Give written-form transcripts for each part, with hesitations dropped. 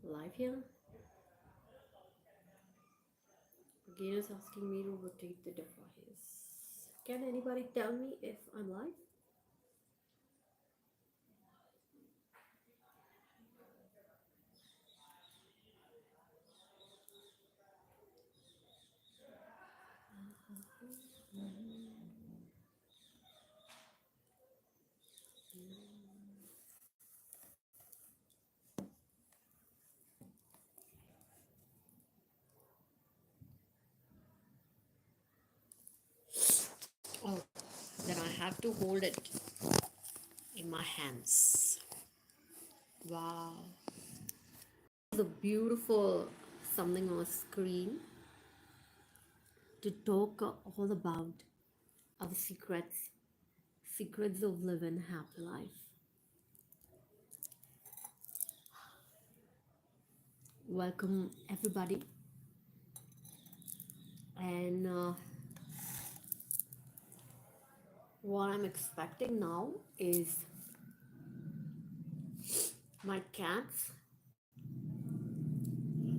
live here. Again, it's asking me to rotate the device. Can anybody tell me if I'm live? Oh, then I have to hold it in my hands. Wow. The beautiful something on screen to talk all about our secrets of living happy life. Welcome everybody, and what I'm expecting now is my cats,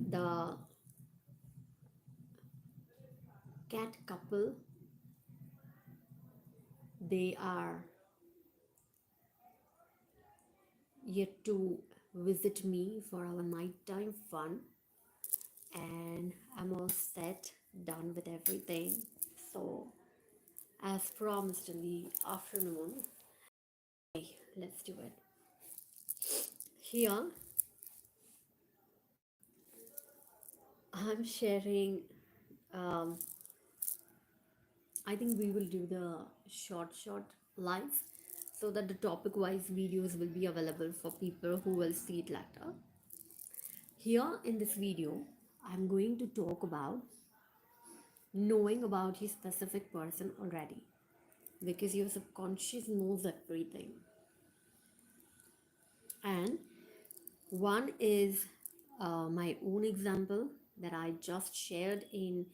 the cat couple, they are yet to visit me for our nighttime fun, and I'm all set, done with everything. So, as promised in the afternoon, okay, let's do it. Here, I'm sharing. Um, I think we will do the short lives so that the topic wise videos will be available for people who will see it later. Here in this video, I'm going to talk about knowing about your specific person already, because your subconscious knows everything. And one is my own example that I just shared in,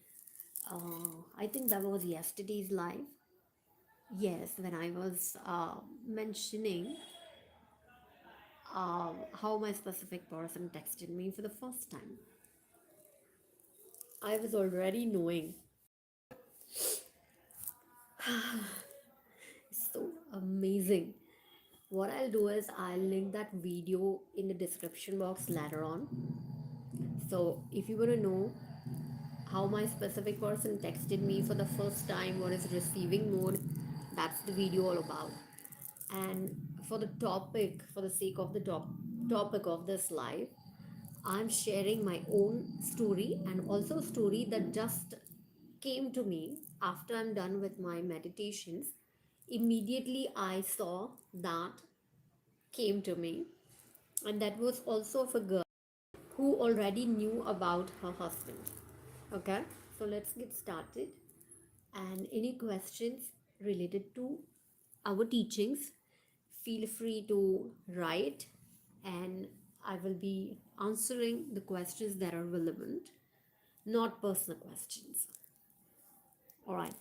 I think that was yesterday's live. Yes, when I was mentioning how my specific person texted me for the first time. I was already knowing. It's so amazing. What I'll do is I'll link that video in the description box later on. So if you want to know how my specific person texted me for the first time, what is receiving mode, that's the video all about. And for the topic, for the sake of the topic of this live, I'm sharing my own story, and also a story that just came to me after I'm done with my meditations. Immediately I saw that came to me, and that was also of a girl who already knew about her husband. Okay, so let's get started. And any questions related to our teachings, feel free to write, and I will be answering the questions that are relevant, not personal questions. All right.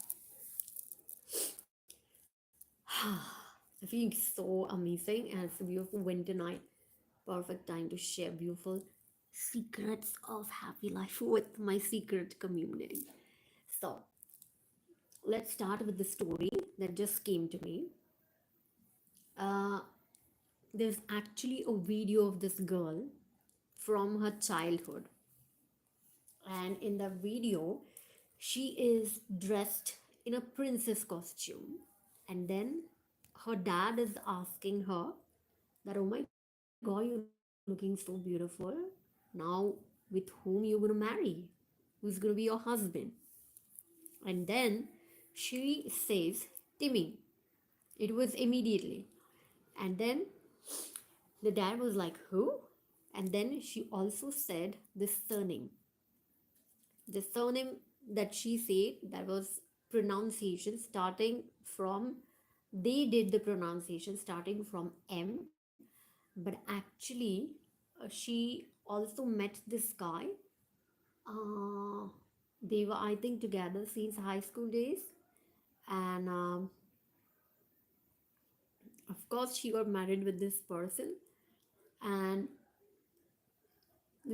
I feel so amazing, and it's a beautiful winter night. Perfect time to share beautiful secrets of happy life with my secret community. So, let's start with the story that just came to me. Uh, there's actually a video of this girl from her childhood, and in the video, she is dressed in a princess costume, and then her dad is asking her that, oh my god, you're looking so beautiful. Now, with whom you're gonna marry? Who's gonna be your husband? And then she says, Timmy. It was immediately. And then the dad was like, who? And then she also said the surname. The surname that she said, that was pronunciation starting from, they did the pronunciation starting from M, but actually she also met this guy. uh, they were, I think, together since high school days, and of course she got married with this person, and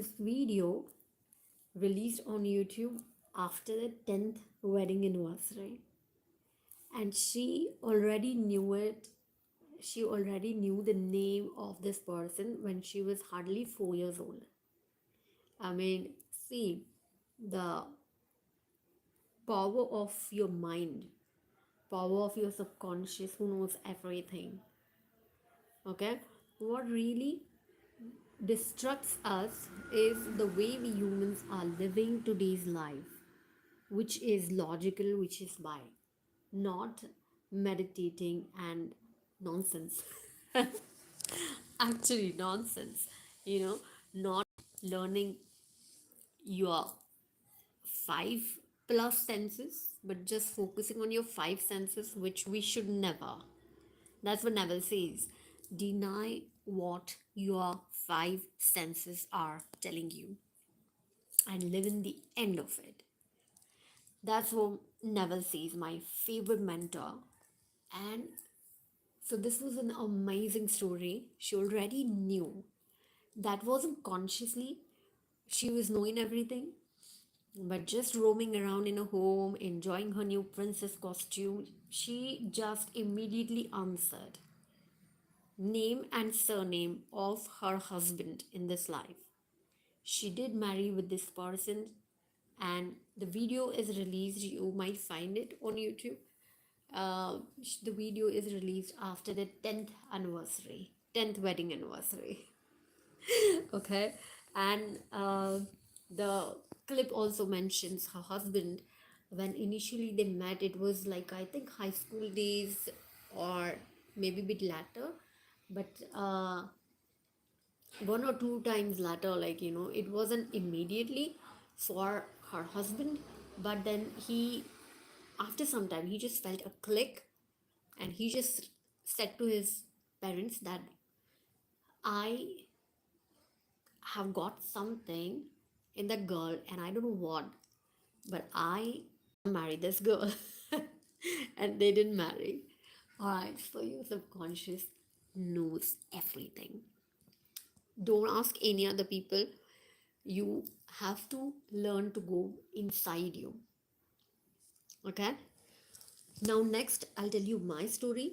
this video released on YouTube after the 10th wedding anniversary, and she already knew it. She already knew the name of this person when she was hardly 4 years old. I mean, see, the power of your mind, power of your subconscious who knows everything. Okay, what really distracts us is the way we humans are living today's life, which is logical, which is why not meditating and nonsense. Actually nonsense, not learning your five plus senses, but just focusing on your five senses, which we should never. That's what Neville says. Deny what your five senses are telling you and live in the end of it. That's what Neville says, my favorite mentor. And so this was an amazing story. She already knew. That wasn't consciously. She was knowing everything, but just roaming around in a home, enjoying her new princess costume, she just immediately answered name and surname of her husband in this life. She did marry with this person, and the video is released. You might find it on YouTube. The video is released after the 10th anniversary, 10th wedding anniversary. Okay, and the clip also mentions her husband. When initially they met, it was like, I think, high school days or maybe a bit later, but one or two times later, like, it wasn't immediately for her husband, but then he, after some time, he just felt a click, and he just said to his parents that I have got something in that girl, and I don't know what, but I marry this girl. And they didn't marry. All right, so your subconscious knows everything. Don't ask any other people. You have to learn to go inside you. Okay, now next I'll tell you my story.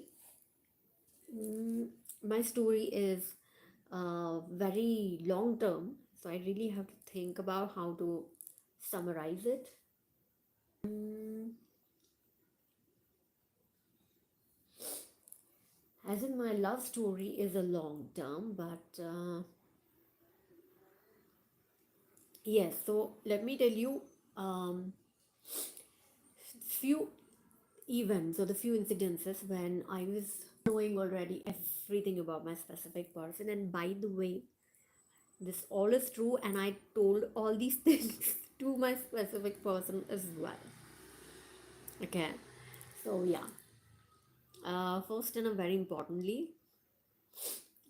My story is very long term, so I really have to think about how to summarize it. As in, my love story is a long term, but yes, so let me tell you few events or the few incidences when I was knowing already everything about my specific person. And by the way, this all is true, and I told all these things to my specific person as well. Okay, so yeah, first and very importantly,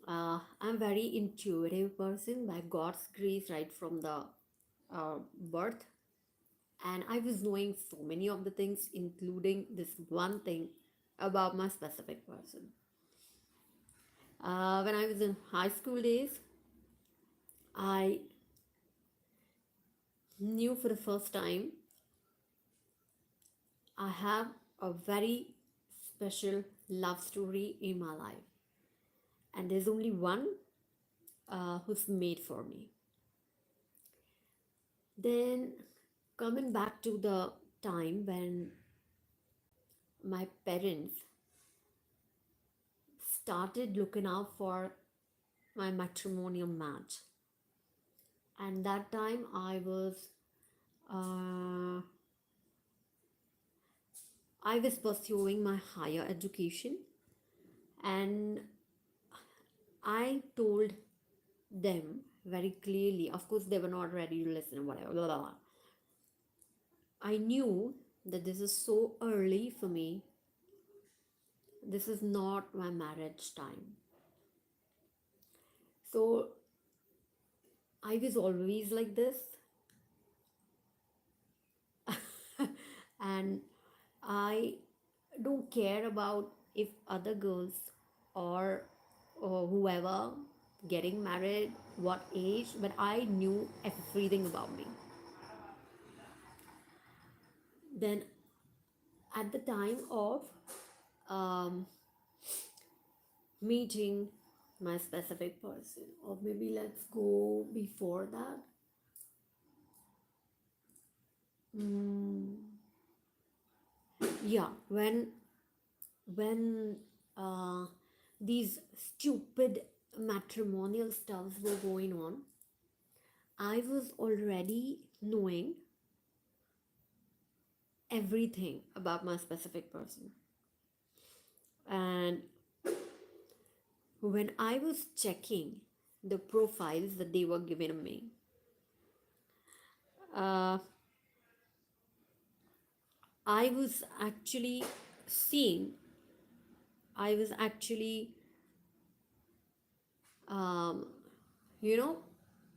I'm very intuitive person by God's grace right from the birth, and I was knowing so many of the things, including this one thing about my specific person. When I was in high school days, I knew for the first time I have a very special love story in my life, and there's only one who's made for me. Then, coming back to the time when my parents started looking out for my matrimonial match, and that time uh, I was pursuing my higher education, and I told them very clearly. Of course, they were not ready to listen, whatever, blah, blah, blah. I knew that this is so early for me. This is not my marriage time. So I was always like this. And I don't care about if other girls or whoever getting married, what age, but I knew everything about me. Then, at the time of um, meeting my specific person, or maybe let's go before that. Mm, yeah, when uh, these stupid matrimonial stuffs were going on, I was already knowing everything about my specific person. And when I was checking the profiles that they were giving me, uh, I was actually seeing, I was actually, um, you know,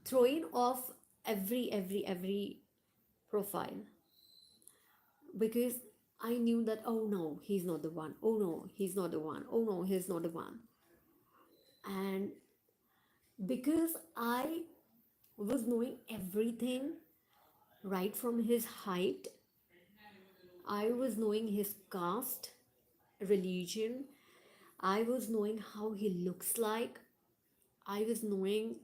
throwing off every profile, because I knew that, oh no, he's not the one. Oh no, he's not the one. Oh no, he's not the one. And because I was knowing everything, right from his height, I was knowing his caste, religion, I was knowing how he looks like, I was knowing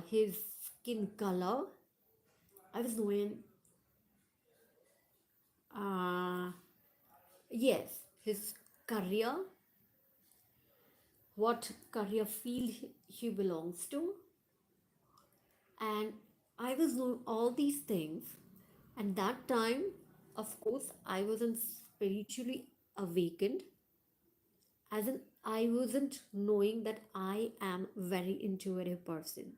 his skin color, I was knowing, uh, yes, his career, what career field he belongs to, and I was knowing all these things. And that time, of course, I wasn't spiritually awakened, as in I wasn't knowing that I am very intuitive person.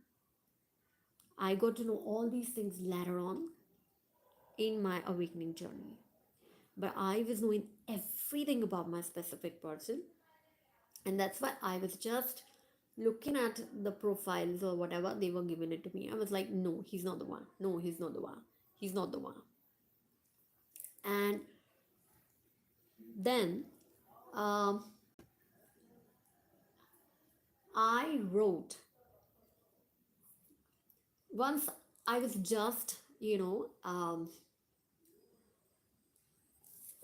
I got to know all these things later on in my awakening journey. But I was knowing everything about my specific person, and that's why I was just looking at the profiles or whatever they were giving it to me. I was like, no, he's not the one. No, he's not the one. He's not the one. And then um, I wrote once. I was just,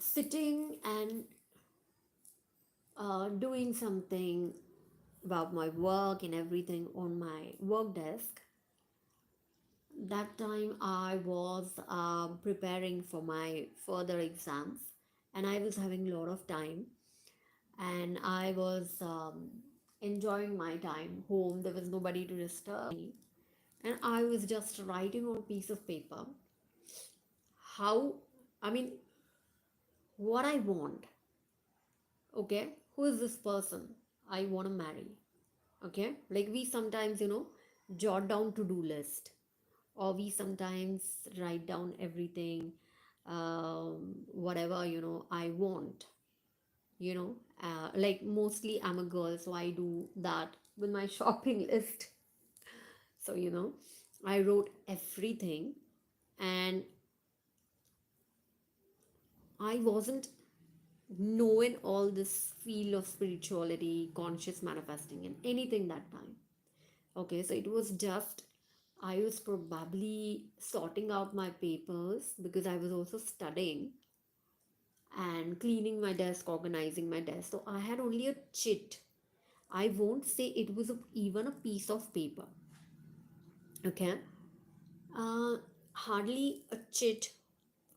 sitting and doing something about my work and everything on my work desk. That time I was preparing for my further exams, and I was having a lot of time, and I was enjoying my time home. There was nobody to disturb me, and I was just writing on a piece of paper how, I mean, what I want. Okay, who is this person I want to marry? Okay, like we sometimes, jot down to-do list, or we sometimes write down everything, whatever, I want, like mostly I'm a girl, so I do that with my shopping list. So, I wrote everything, and I wasn't knowing all this field of spirituality, conscious manifesting, and anything that time. Okay, so it was just, I was probably sorting out my papers because I was also studying and cleaning my desk, organizing my desk. So I had only a chit. I won't say it was even a piece of paper. Okay, uh, hardly a chit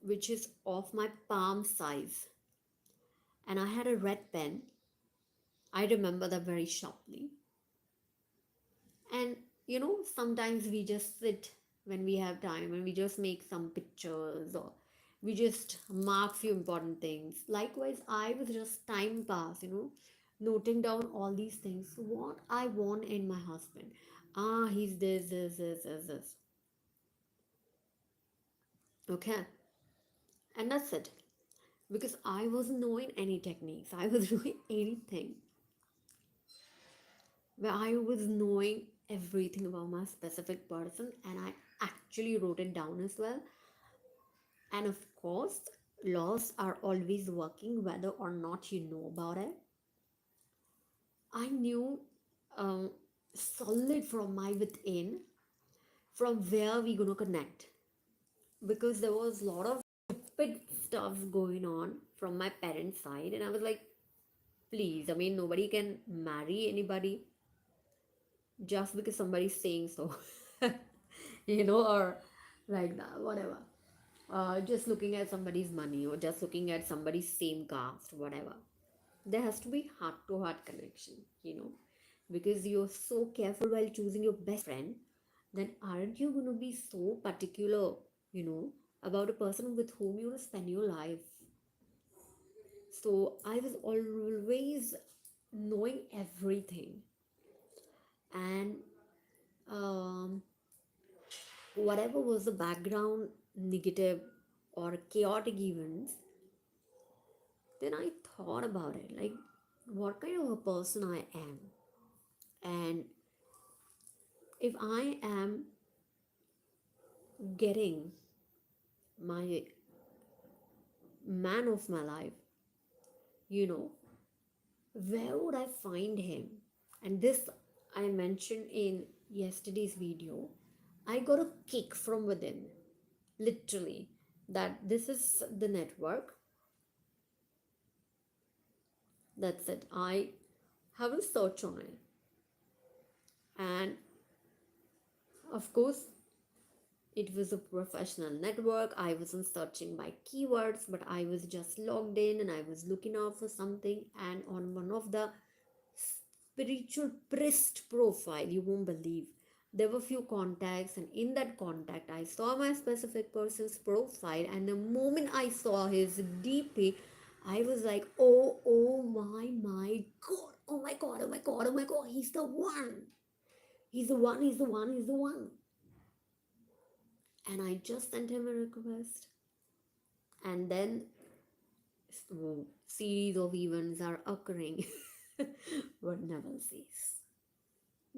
which is of my palm size, and I had a red pen. I remember that very sharply. And sometimes we just sit when we have time and we just make some pictures, or we just mark few important things. Likewise, I was just time pass, noting down all these things, what I want in my husband. He's this. Okay, and that's it. Because I wasn't knowing any techniques, I was doing anything, where I was knowing everything about my specific person, and I actually wrote it down as well. And of course, laws are always working whether or not you know about it. I knew, um, solid from my within, from where we gonna connect. Because there was a lot of stupid stuff going on from my parents' side, and I was like, please, I mean, nobody can marry anybody just because somebody's saying so, or like that, whatever. Just looking at somebody's money or just looking at somebody's same caste, whatever. There has to be heart to heart connection, because you're so careful while choosing your best friend. Then aren't you going to be so particular, you know, about a person with whom you want to spend your life? So I was always knowing everything, and um, whatever was the background negative or chaotic events, then I thought about it, like what kind of a person I am. And if I am getting my man of my life, you know, where would I find him? And this I mentioned in yesterday's video. I got a kick from within, literally, that this is the network. That's it. I have a search on it. And of course, it was a professional network. I wasn't searching by keywords, but I was just logged in and I was looking out for something. And on one of the spiritual priest profile, you won't believe, there were few contacts, and in that contact, I saw my specific person's profile. And the moment I saw his DP, I was like, oh my God, oh my God, oh my God, oh my God, he's the one. He's the one, he's the one, he's the one. And I just sent him a request. And then series of events are occurring. What Neville says.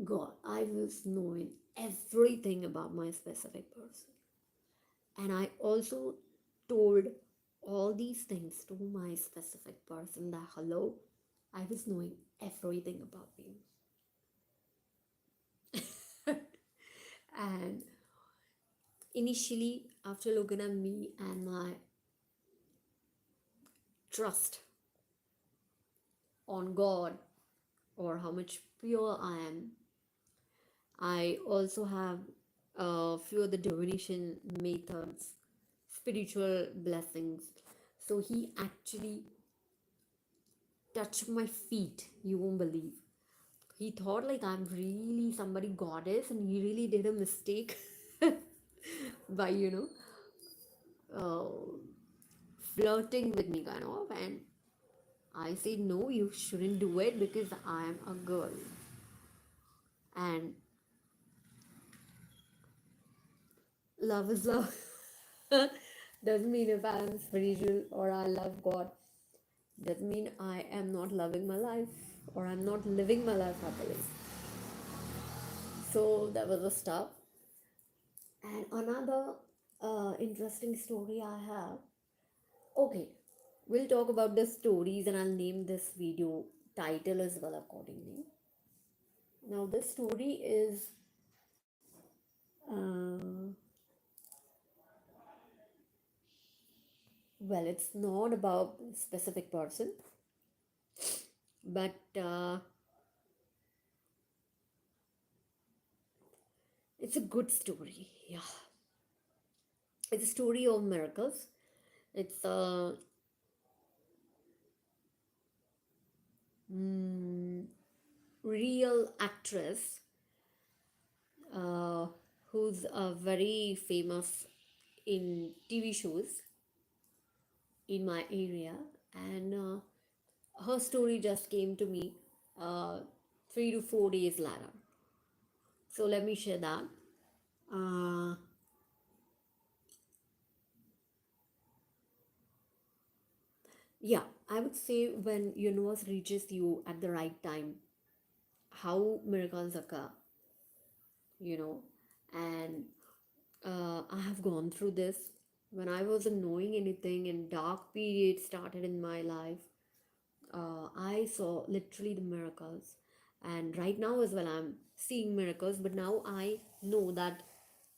God, I was knowing everything about my specific person. And I also told all these things to my specific person that, hello, I was knowing everything about you. And initially, after looking at me and my trust on God, or how much pure I am, I also have a few other divination methods, spiritual blessings. So he actually touched my feet. You won't believe. He thought like I'm really somebody goddess, and he really did a mistake by uh, flirting with me, kind of. And I said, no, you shouldn't do it because I am a girl. And love is love. Doesn't mean if I'm spiritual or I love God, doesn't mean I am not loving my life or I'm not living my life happily. So that was a stop. And another interesting story I have. Okay, we'll talk about the stories and I'll name this video title as well accordingly. Now, this story is well, it's not about a specific person, but it's a good story. Yeah, it's a story of miracles. It's a real actress uh, who's very famous in TV shows in my area, and her story just came to me uh, 3 to 4 days later. So let me share that. Uh, yeah, I would say when universe reaches you at the right time, how miracles occur, you know, and I have gone through this when I wasn't knowing anything and dark period started in my life. I saw literally the miracles, And right now as well, I'm seeing miracles, but now I know that,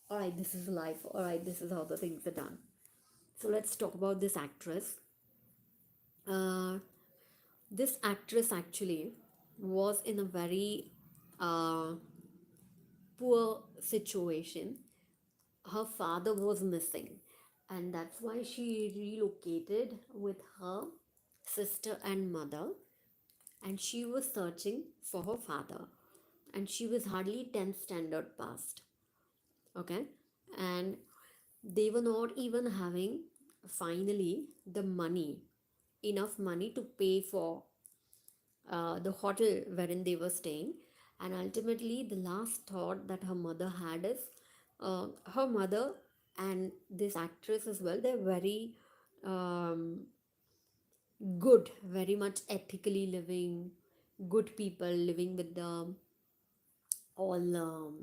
all right, this is life, all right, this is how the things are done. So let's talk about this actress. uh, this actress actually was in a very uh, poor situation. Her father was missing, and that's why she relocated with her sister and mother, and she was searching for her father, and she was hardly 10th standard passed. Okay. And they were not even having finally the money, enough money to pay for the hotel wherein they were staying. And ultimately, the last thought that her mother had is, her mother and this actress as well, they're very um, good, very much ethically living, good people living with the all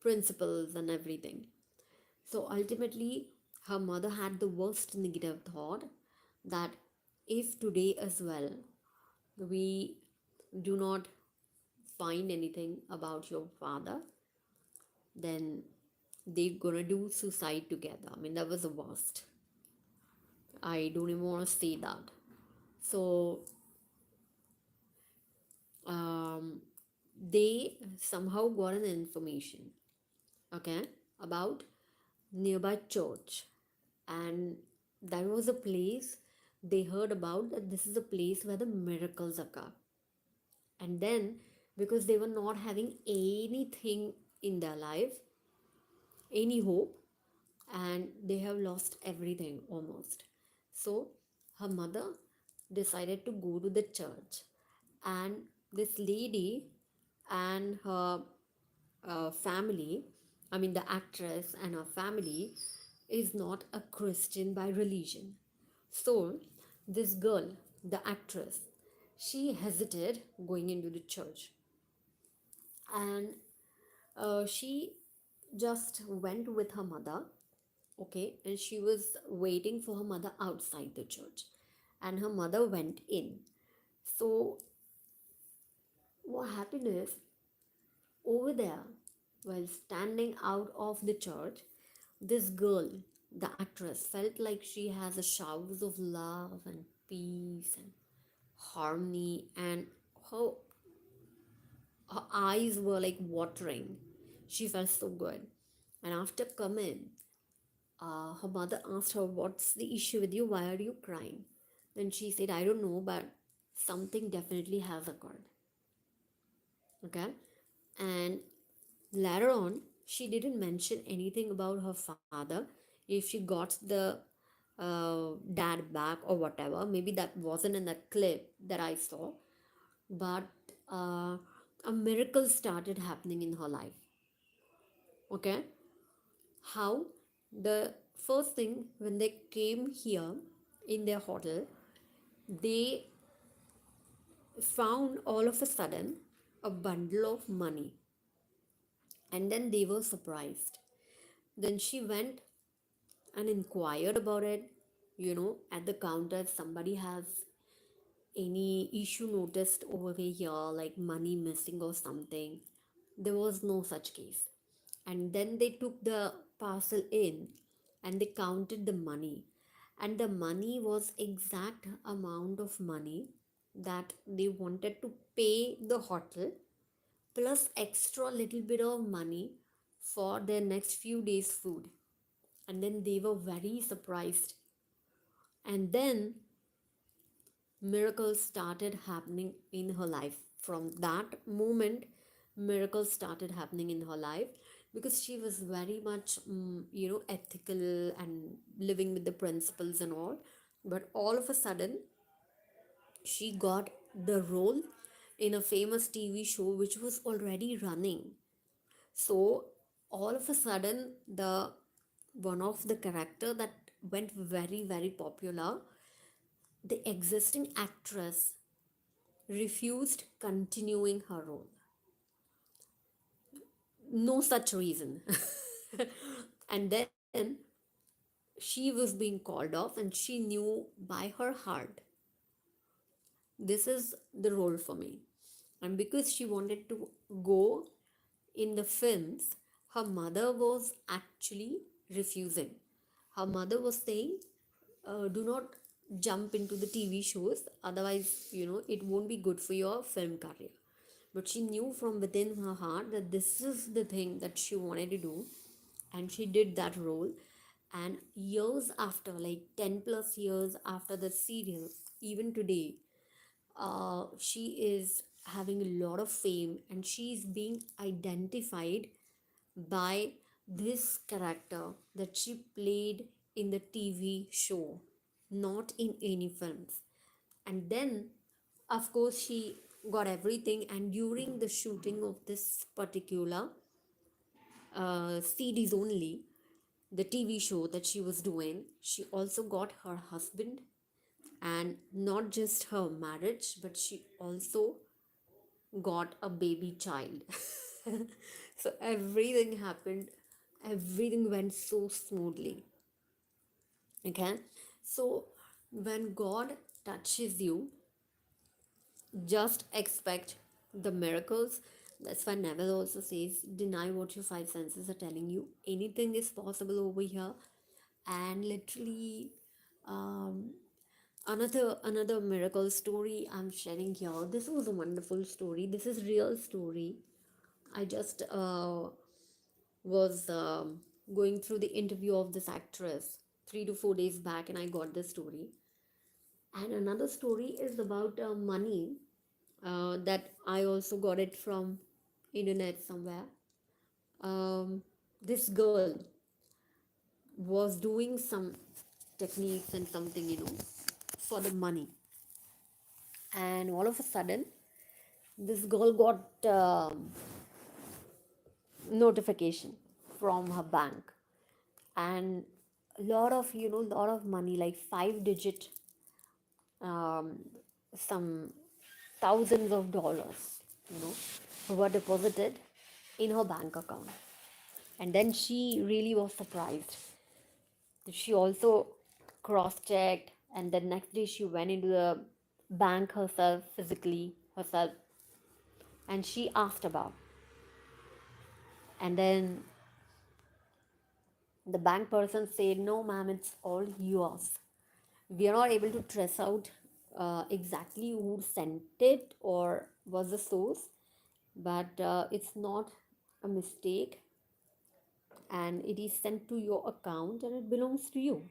principles and everything. So ultimately, her mother had the worst negative thought that if today as well we do not find anything about your father, then they're gonna do suicide together. I mean, that was the worst. I don't even want to say that. So, um, they somehow got an information, okay, about nearby church, and that was a place they heard about, that this is a place where the miracles occur. And then, because they were not having anything in their life, any hope, and they have lost everything almost. So her mother decided to go to the church, and this lady and her family, I mean, the actress and her family, is not a Christian by religion. So this girl, the actress, she hesitated going into the church, and she just went with her mother. Okay, and she was waiting for her mother outside the church, and her mother went in. So what happened is, over there, while standing out of the church, this girl, the actress, felt like she has a showers of love and peace and harmony, and her her eyes were like watering. She felt so good. And after coming, her mother asked her, "What's the issue with you? Why are you crying?" Then she said, "I don't know, but something definitely has occurred." Okay. And later on, she didn't mention anything about her father, if she got the dad back or whatever. Maybe that wasn't in that clip that I saw, but a miracle started happening in her life. Okay. How? The first thing, when they came here in their hotel, they found all of a sudden a bundle of money, and then they were surprised. Then she went and inquired about it. At the counter, if somebody has any issue noticed over here, like money missing or something. There was no such case. And then they took the parcel in, and they counted the money, and the money was exact amount of money that they wanted to pay the hotel, plus extra little bit of money for their next few days food. And then they were very surprised. And then miracles started happening in her life. From that moment, miracles started happening in her life, because she was very much ethical and living with the principles and all. But all of a sudden, she got the role in a famous TV show which was already running. So all of a sudden, the one of the character that went very very popular, the existing actress refused continuing her role. No such reason. And then she was being called off, and she knew by her heart, this is the role for me. And because she wanted to go in the films, her mother was actually refusing. Her mother was saying, do not jump into the TV shows, otherwise, it won't be good for your film career. But she knew from within her heart that this is the thing that she wanted to do, and she did that role. And years after, like 10 plus years after the serial, even today, she is having a lot of fame, and she is being identified by this character that she played in the TV show, not in any films. And then, of course, she got everything. And during the shooting of this particular series only, the TV show that she was doing, she also got her husband, and not just her marriage, but she also got a baby child. So everything happened, everything went so smoothly. Okay, so when God touches you, just expect the miracles. That's why Neville also says, deny what your five senses are telling you. Anything is possible over here. And literally, um, another miracle story I'm sharing here. This was a wonderful story. This is real story. I just was going through the interview of this actress 3 to 4 days back, and I got this story. And another story is about money that I also got it from internet somewhere. This girl was doing some techniques and something, for the money, and all of a sudden, this girl got notification from her bank, and lot of money, like 5 digit, um, some thousands of dollars, you know, were deposited in her bank account. And then she really was surprised. She also cross checked, and the next day she went into the bank herself, physically herself, and she asked about. And then the bank person said, no, ma'am, it's all yours. We are not able to trace out exactly who sent it or was the source, but it's not a mistake, and it is sent to your account and it belongs to you.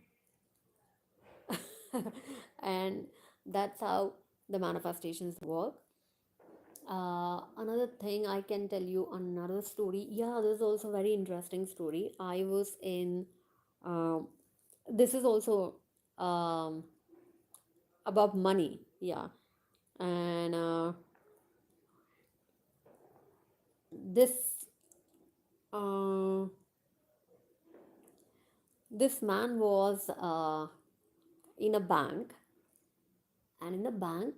And that's how the manifestations work. Another thing I can tell you, another story. Yeah, this is also a very interesting story. I was in, um, this is also um, about money. Yeah. And this uh, this man was in a bank, and in the bank,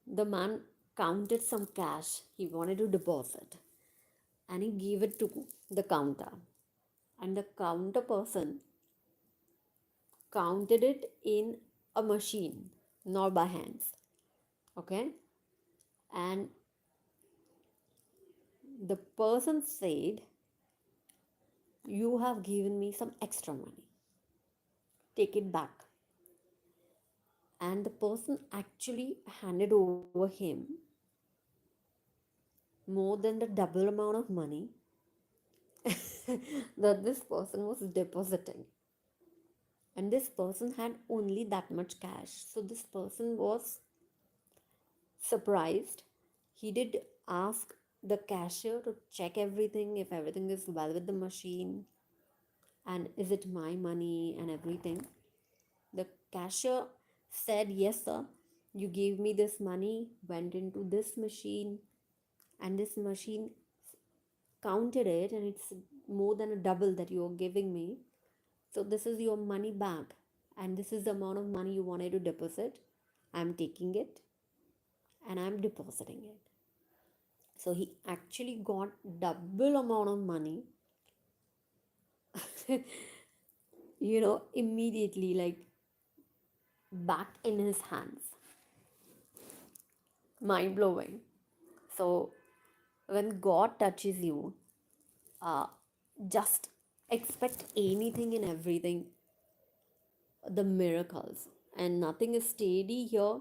the man counted some cash he wanted to deposit, and he gave it to the counter, and the counter person counted it in a machine, not by hands. Okay, and the person said, you have given me some extra money, take it back. And the person actually handed over him more than the double amount of money that this person was depositing. And this person had only that much cash. So this person was surprised. He did ask the cashier to check everything, if everything is well with the machine, and is it my money and everything. The cashier said, yes, sir, you gave me this money, went into this machine, and this machine counted it, and it's more than a double that you're giving me. So this is your money back, and this is the amount of money you wanted to deposit. I'm taking it and I'm depositing it. So he actually got double amount of money, immediately, like back in his hands. mind blowing. So when God touches you, uh, just expect anything and everything, the miracles. And nothing is steady here,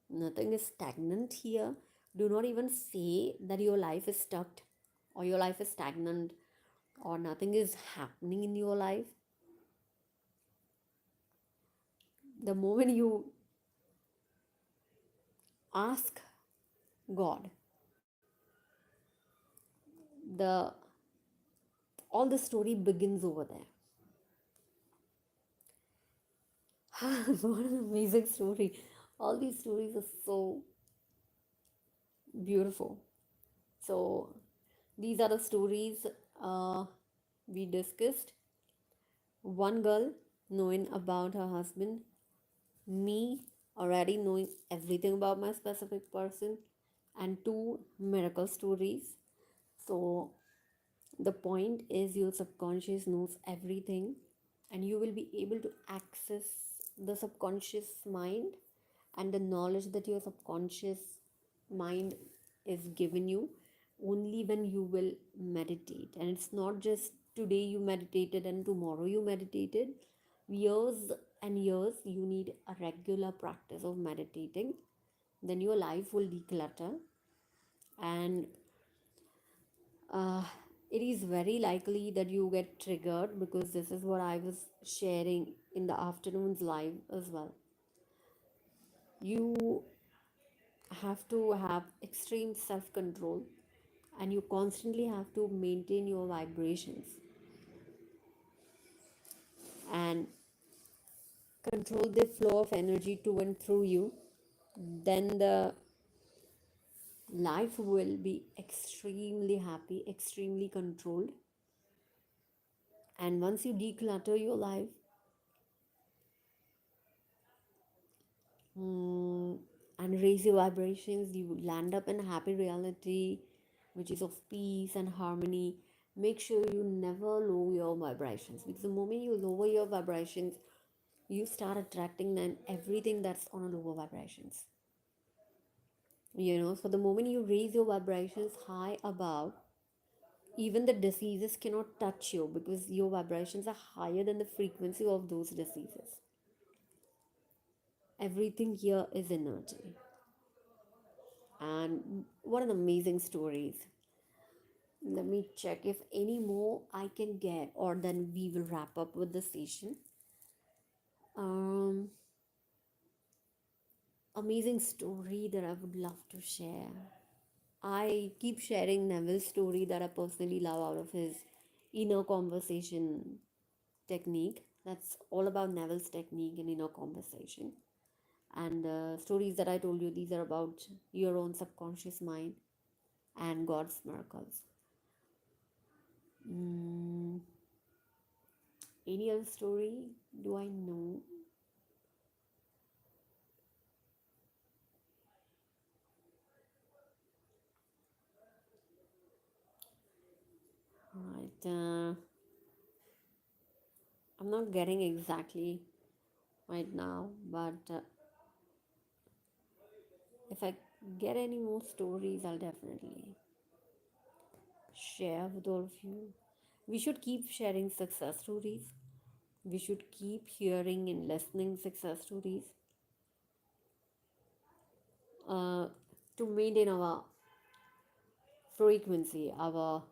nothing is stagnant here. Do not even say that your life is stuck or your life is stagnant or nothing is happening in your life. The moment you ask God, the all the story begins over there. What an amazing story. All these stories are so beautiful. So these are the stories uh, we discussed. One girl knowing about her husband, me already knowing everything about my specific person, and two miracle stories. So the point is your subconscious knows everything, and you will be able to access the subconscious mind and the knowledge that your subconscious mind is given you only when you will meditate. And it's not just today you meditated and tomorrow you meditated. Years and years you need a regular practice of meditating, then your life will declutter. And uh, it is very likely that you get triggered, because this is what I was sharing in the afternoon's live as well. You have to have extreme self control, and you constantly have to maintain your vibrations and control the flow of energy to and through you. Then the life will be extremely happy, extremely controlled. And once you declutter your life, mm, and raise your vibrations, you land up in a happy reality which is of peace and harmony. Make sure you never lower your vibrations, because the moment you lower your vibrations, you start attracting then everything that's on a lower vibrations. So the moment you raise your vibrations high above, even the diseases cannot touch you, because your vibrations are higher than the frequency of those diseases. Everything here is energy. And what an amazing stories. Let me check if any more I can get, or then we will wrap up with the session. um Amazing story that I would love to share. I keep sharing Neville's story that I personally love out of his inner conversation technique. That's all about Neville's technique and inner conversation. And the stories that I told you, these are about your own subconscious mind and God's miracles. Mm, any other story do I know? Right. I'm not getting exactly right now, but if I get any more stories, I'll definitely share with all of you. We should keep sharing success stories. We should keep hearing and listening success stories uh, to maintain our frequency, our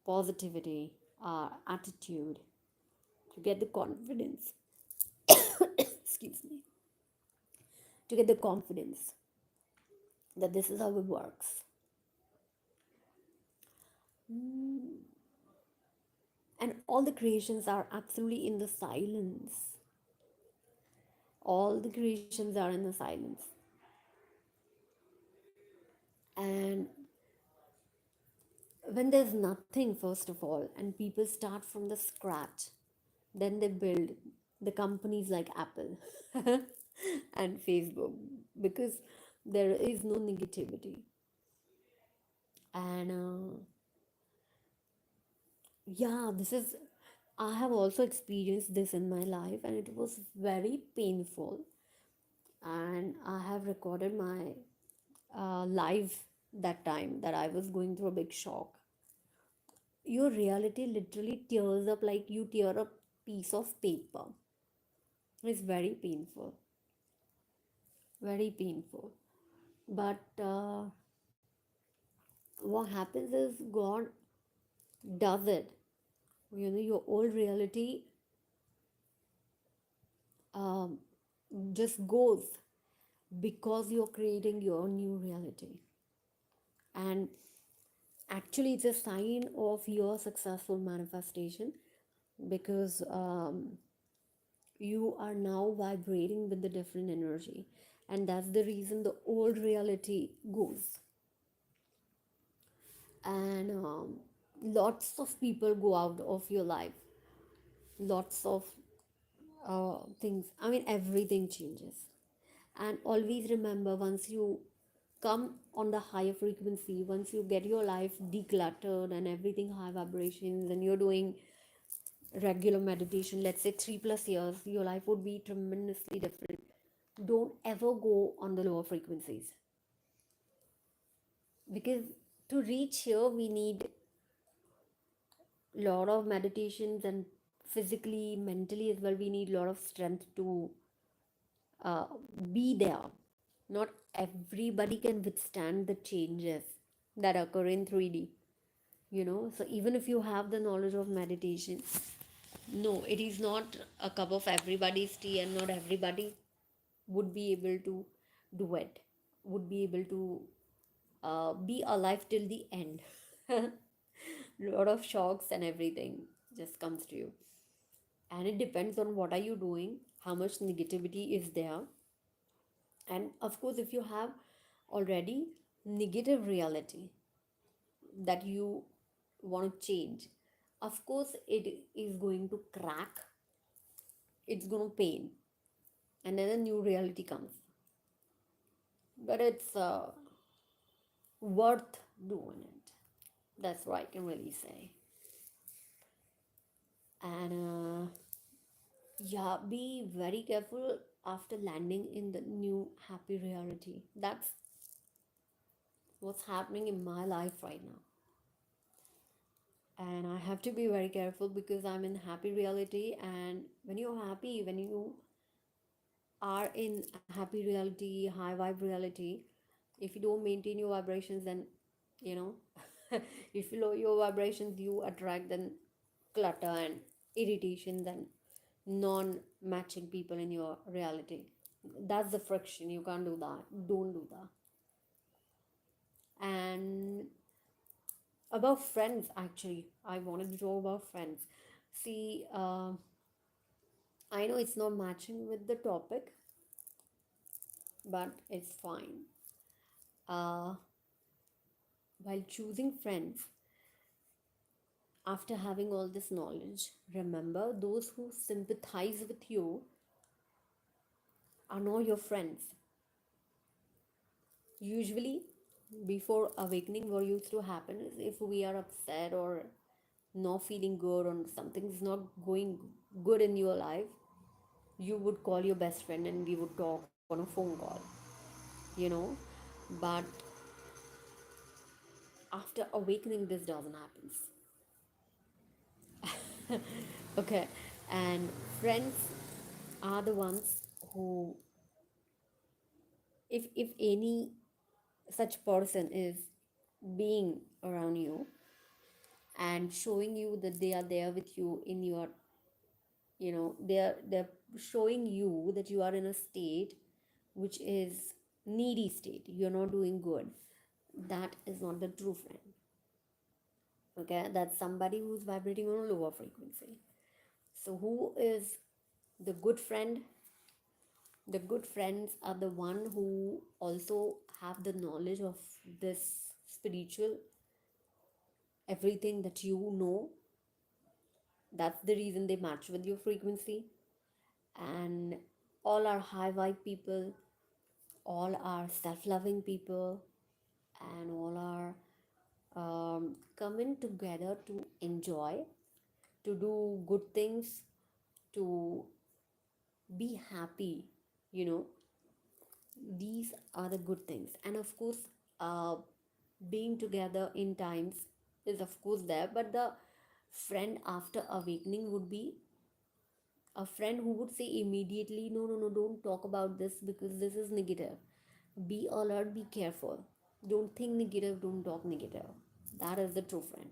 positivity, our attitude, to get the confidence. Excuse me. To get the confidence that this is how it works. Mm. And all the creations are absolutely in the silence. All the creations are in the silence. And when there's nothing, first of all, and people start from the scratch, then they build the companies like Apple and Facebook, because there is no negativity. And yeah, I have also experienced this in my life, and it was very painful. And I have recorded my live that time that I was going through a big shock. Your reality literally tears up like you tear a piece of paper. It's very painful, very painful. But what happens is God does it. You know, your old reality um, just goes because you're creating your new reality. And actually, it's a sign of your successful manifestation because you are now vibrating with the different energy. And that's the reason the old reality goes. And lots of people go out of your life, lots of things. I mean, everything changes. And always remember, once you come on the higher frequency, once you get your life decluttered and everything high vibrations, and you're doing regular meditation, let's say 3 plus years, your life would be tremendously different. Don't ever go on the lower frequencies, because to reach here we need a lot of meditations, and physically, mentally as well, we need a lot of strength to uh, be there. Not everybody can withstand the changes that occur in 3D, you know. So even if you have the knowledge of meditation, no, it is not a cup of everybody's tea, and not everybody would be able to do it, would be able to be alive till the end. Lot of shocks and everything just comes to you, and it depends on what are you doing, how much negativity is there. And of course, if you have already negative reality that you want to change, of course it is going to crack, it's going to pain, and then a new reality comes. But it's worth doing it. That's what I can really say. And yeah, be very careful after landing in the new happy reality. That's what's happening in my life right now. And I have to be very careful because I'm in happy reality. And when you're happy, when you are in a happy reality, high vibe reality, if you don't maintain your vibrations, then you know, if you lower your vibrations, you attract then clutter and irritation, then non-matching people in your reality. That's the friction. You can't do that. Don't do that. And about friends, actually, I wanted to talk about friends. See, I know it's not matching with the topic, but it's fine. uh, while choosing friends, after having all this knowledge, remember, those who sympathize with you are not your friends. Usually, before awakening, what used to happen is, if we are upset or not feeling good, or something's not going good in your life, you would call your best friend and we would talk on a phone call, you know. But after awakening, this doesn't happen. Okay. And friends are the ones who, if any such person is being around you and showing you that they are there with you in your, you know, they're showing you that you are in a state which is needy state, you're not doing good, that is not the true friend. Okay, that's somebody who's vibrating on a lower frequency. So who is the good friend? The good friends are the one who also have the knowledge of this spiritual, everything that you know. That's the reason they match with your frequency. And all are high vibe people, all are self-loving people, and all are coming together to enjoy, to do good things, to be happy, you know. These are the good things. And of course, uh, being together in times is of course there, but the friend after awakening would be a friend who would say immediately, no, no, no, don't talk about this because this is negative. Be alert, be careful. Don't think negative, don't talk negative. That is the true friend.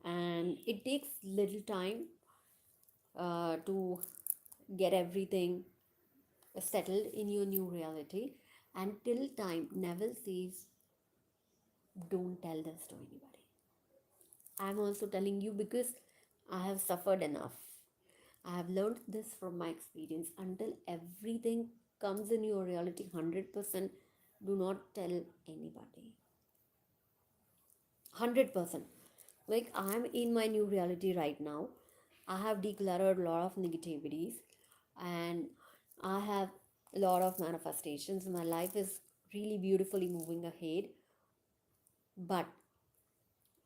And it takes little time to get everything settled in your new reality. Until time, Neville says, don't tell this to anybody. I'm also telling you because I have suffered enough. I have learned this from my experience. Until everything comes in your reality 100%, do not tell anybody. 100%. Like, I'm in my new reality right now. I have decluttered a lot of negativities and I have a lot of manifestations. My life is really beautifully moving ahead. But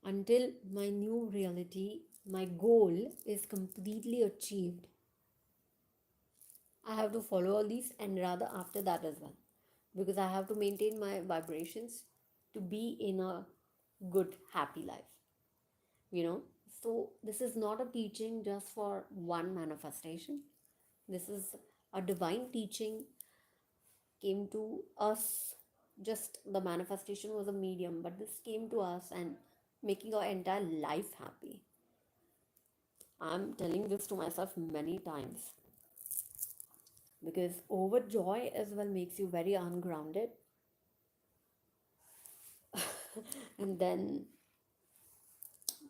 until my new reality, my goal is completely achieved, I have to follow all these and rather after that as well. Because I have to maintain my vibrations to be in a good, happy life. You know? So, this is not a teaching just for one manifestation. This is a divine teaching came to us. Just the manifestation was a medium, but this came to us and making our entire life happy. I'm telling this to myself many times because overjoy as well makes you very ungrounded, and then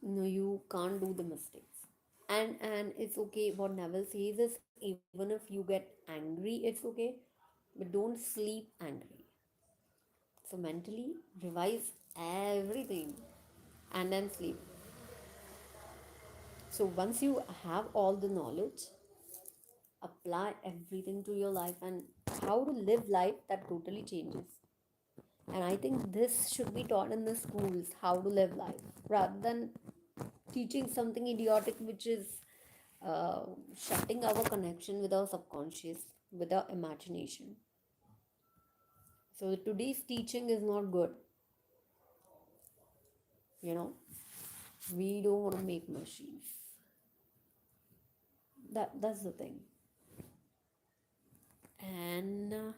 you can't do the mistakes. And it's okay. What Neville says is even if you get angry, it's okay, but don't sleep angry. So mentally revise everything and then sleep. So once you have all the knowledge, apply everything to your life and how to live life, that totally changes. And I think this should be taught in the schools, how to live life, rather than teaching something idiotic which is uh, shutting our connection with our subconscious, with our imagination. So today's teaching is not good. You know, we don't want to make machines. That's the thing. And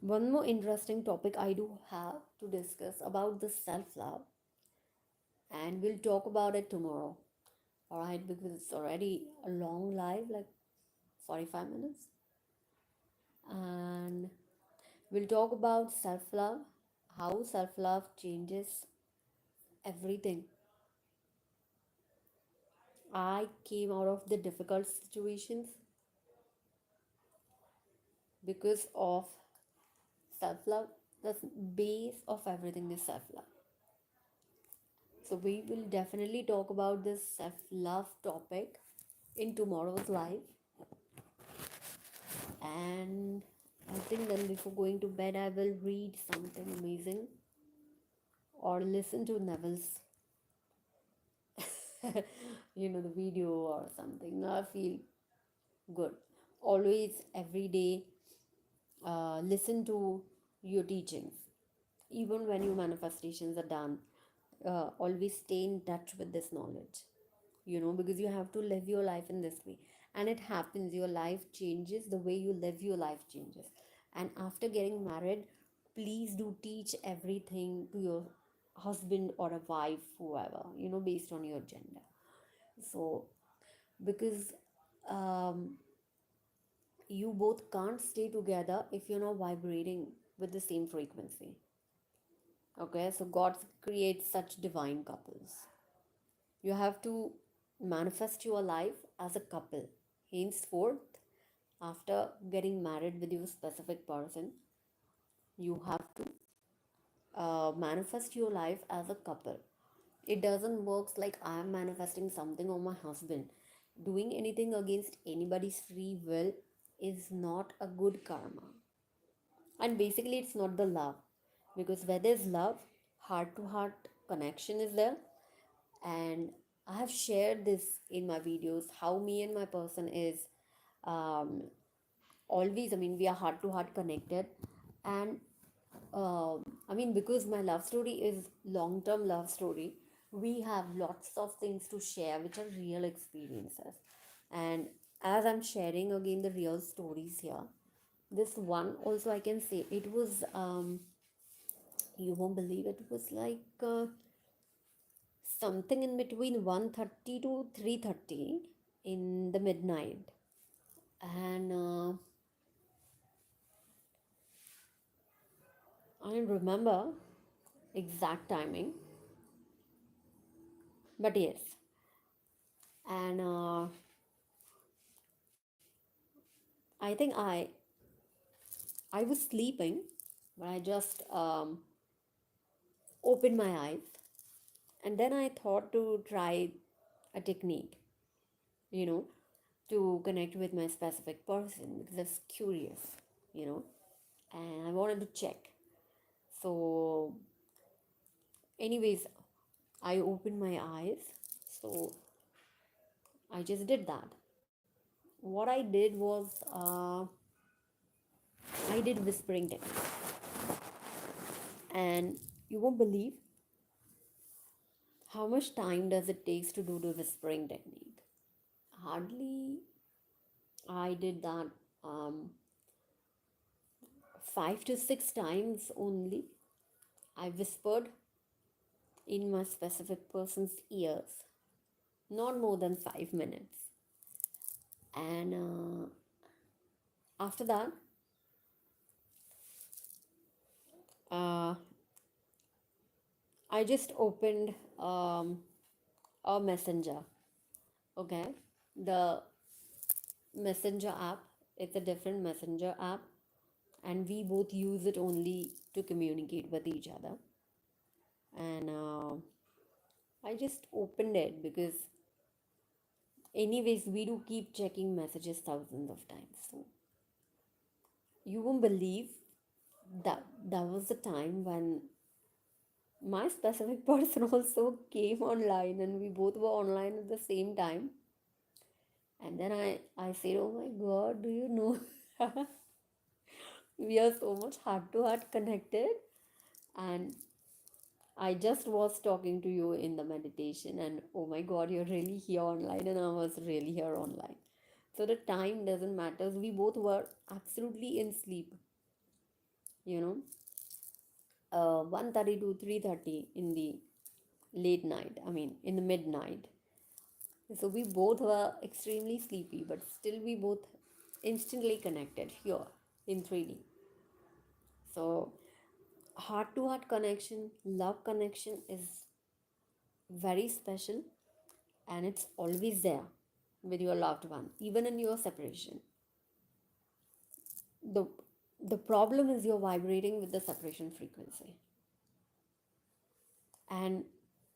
one more interesting topic I do have to discuss about the self love, and we'll talk about it tomorrow. All right, because it's already a long live, like 45 minutes, and we'll talk about self love, how self love changes everything. I came out of the difficult situations because of self love. The base of everything is self love. So, we will definitely talk about this self love topic in tomorrow's live. And I think then before going to bed, I will read something amazing or listen to Neville's, the video or something. Now I feel good. Always, every day, listen to your teachings. Even when your manifestations are done, always stay in touch with this knowledge, because you have to live your life in this way. And it happens, your life changes, the way you live your life changes. And after getting married, please do teach everything to your husband or a wife, whoever, based on your gender. So, because um, you both can't stay together if you're not vibrating with the same frequency. Okay, so God creates such divine couples. You have to manifest your life as a couple. Henceforth, after getting married with your specific person, you have to manifest your life as a couple. It doesn't work like I am manifesting something on my husband. Doing anything against anybody's free will is not a good karma. And basically, it's not the love. Because where there's love, heart to heart connection is there. And I have shared this in my videos how me and my person is um, always, I mean, we are heart to heart connected. And I mean, because my love story is long term love story, we have lots of things to share which are real experiences. And as I'm sharing again the real stories here, this one also I can say it was, you won't believe it was like something in between 1:30 to 3:30 in the midnight. And I don't remember exact timing, but yes. And I think I was sleeping, but I just opened my eyes, and then I thought to try a technique, you know, to connect with my specific person because I was curious, you know, and I wanted to check. So, anyways, I opened my eyes, so I just did that. What I did was I did whispering technique, and you won't believe how much time does it takes to do the whispering technique. Hardly, I did that 5 to 6 times only. I whispered in my specific person's ears, not more than 5 minutes. And after that, uh, I just opened a messenger. Okay, the messenger app. It's a different messenger app, and we both use it only to communicate with each other. And I just opened it because, anyways, we do keep checking messages thousands of times. So you won't believe that was the time when my specific person also came online, and we both were online at the same time. And then I said, "Oh my God, do you know we are so much heart to heart connected?" And I just was talking to you in the meditation, and oh my God, you're really here online, and I was really here online. So the time doesn't matter. We both were absolutely in sleep, you know, 1:30 to 3:30 in the late night. I mean, in the midnight. So we both were extremely sleepy, but still we both instantly connected here in 3D. So heart to heart connection, love connection is very special, and it's always there with your loved one, even in your separation. The the problem is you're vibrating with the separation frequency. And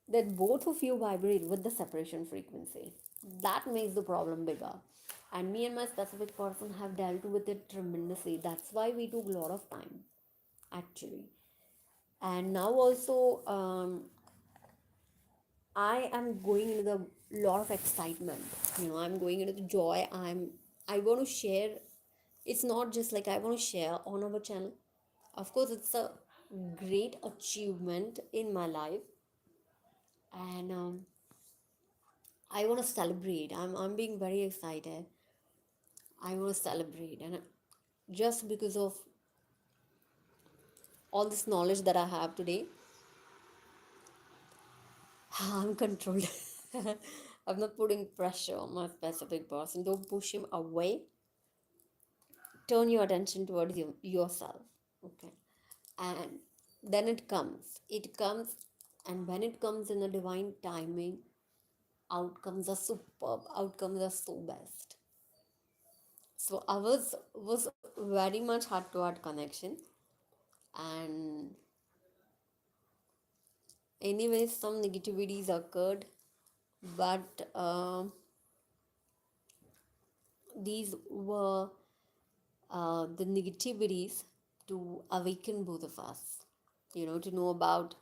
that both of you vibrate with the separation frequency. That makes the problem bigger. And me and my specific person have dealt with it tremendously. That's why we took a lot of time, actually. And now also, I am going into the lot of excitement. I'm going into the joy. I want to share. It's not just like I want to share on our channel. Of course, it's a great achievement in my life, and I want to celebrate. I'm being very excited. I want to celebrate, and just because of all this knowledge that I have today, I'm controlled. I'm not putting pressure on my specific person. Don't push him away. Turn your attention towards yourself. Okay. And then it comes. It comes, and when it comes in a divine timing, outcomes are superb. Outcomes are so best. So ours was very much heart to heart connection. And anyways, some negativities occurred, but these were the negativities to awaken both of us, to know about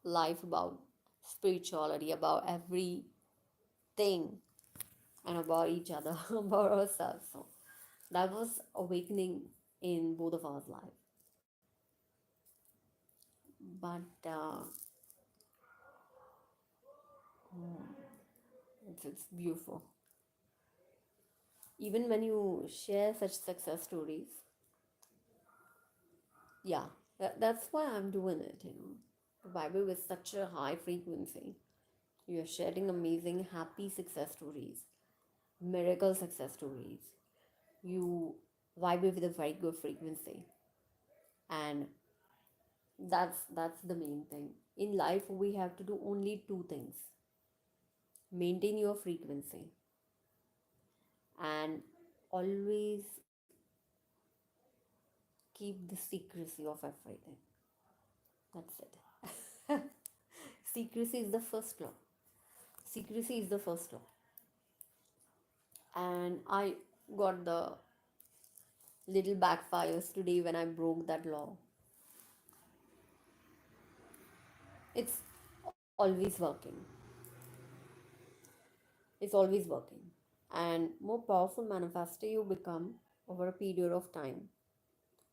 life, about spirituality, about everything, and about each other, about ourselves. So That was awakening in both of our life. But it's beautiful. Even when you share such success stories, yeah, that's why I'm doing it, The Bible with such a high frequency. You're sharing amazing, happy success stories, miracle success stories. You vibrate with a very good frequency, and that's the main thing. In life, we have to do only two things: maintain your frequency and always keep the secrecy of everything. That's it. Secrecy is the first law. Secrecy is the first law. And I got the little backfires today when I broke that law. It's always working. It's always working. And more powerful manifester you become over a period of time,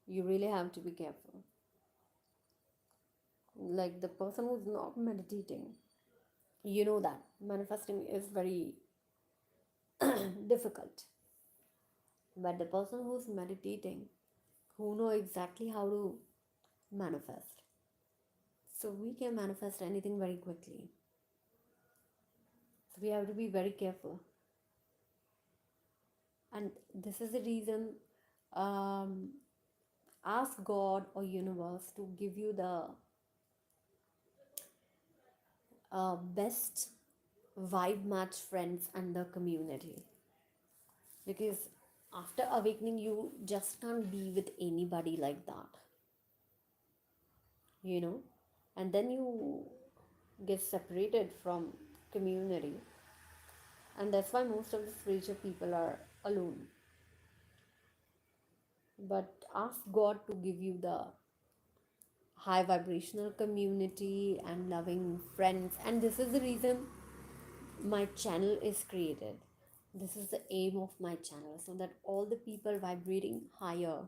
you really have to be careful. Like the person who's not meditating, you know that manifesting is very difficult. But the person who's meditating, who know exactly how to manifest, so we can manifest anything very quickly. So we have to be very careful. And this is the reason, um, ask God or universe to give you the best vibe match friends and the community. Because after awakening, you just can't be with anybody like that, you know and then you get separated from community, and that's why most of the spiritual people are alone. But ask God to give you the high vibrational community and loving friends, and this is the reason my channel is created. This is the aim of my channel, so that all the people vibrating higher,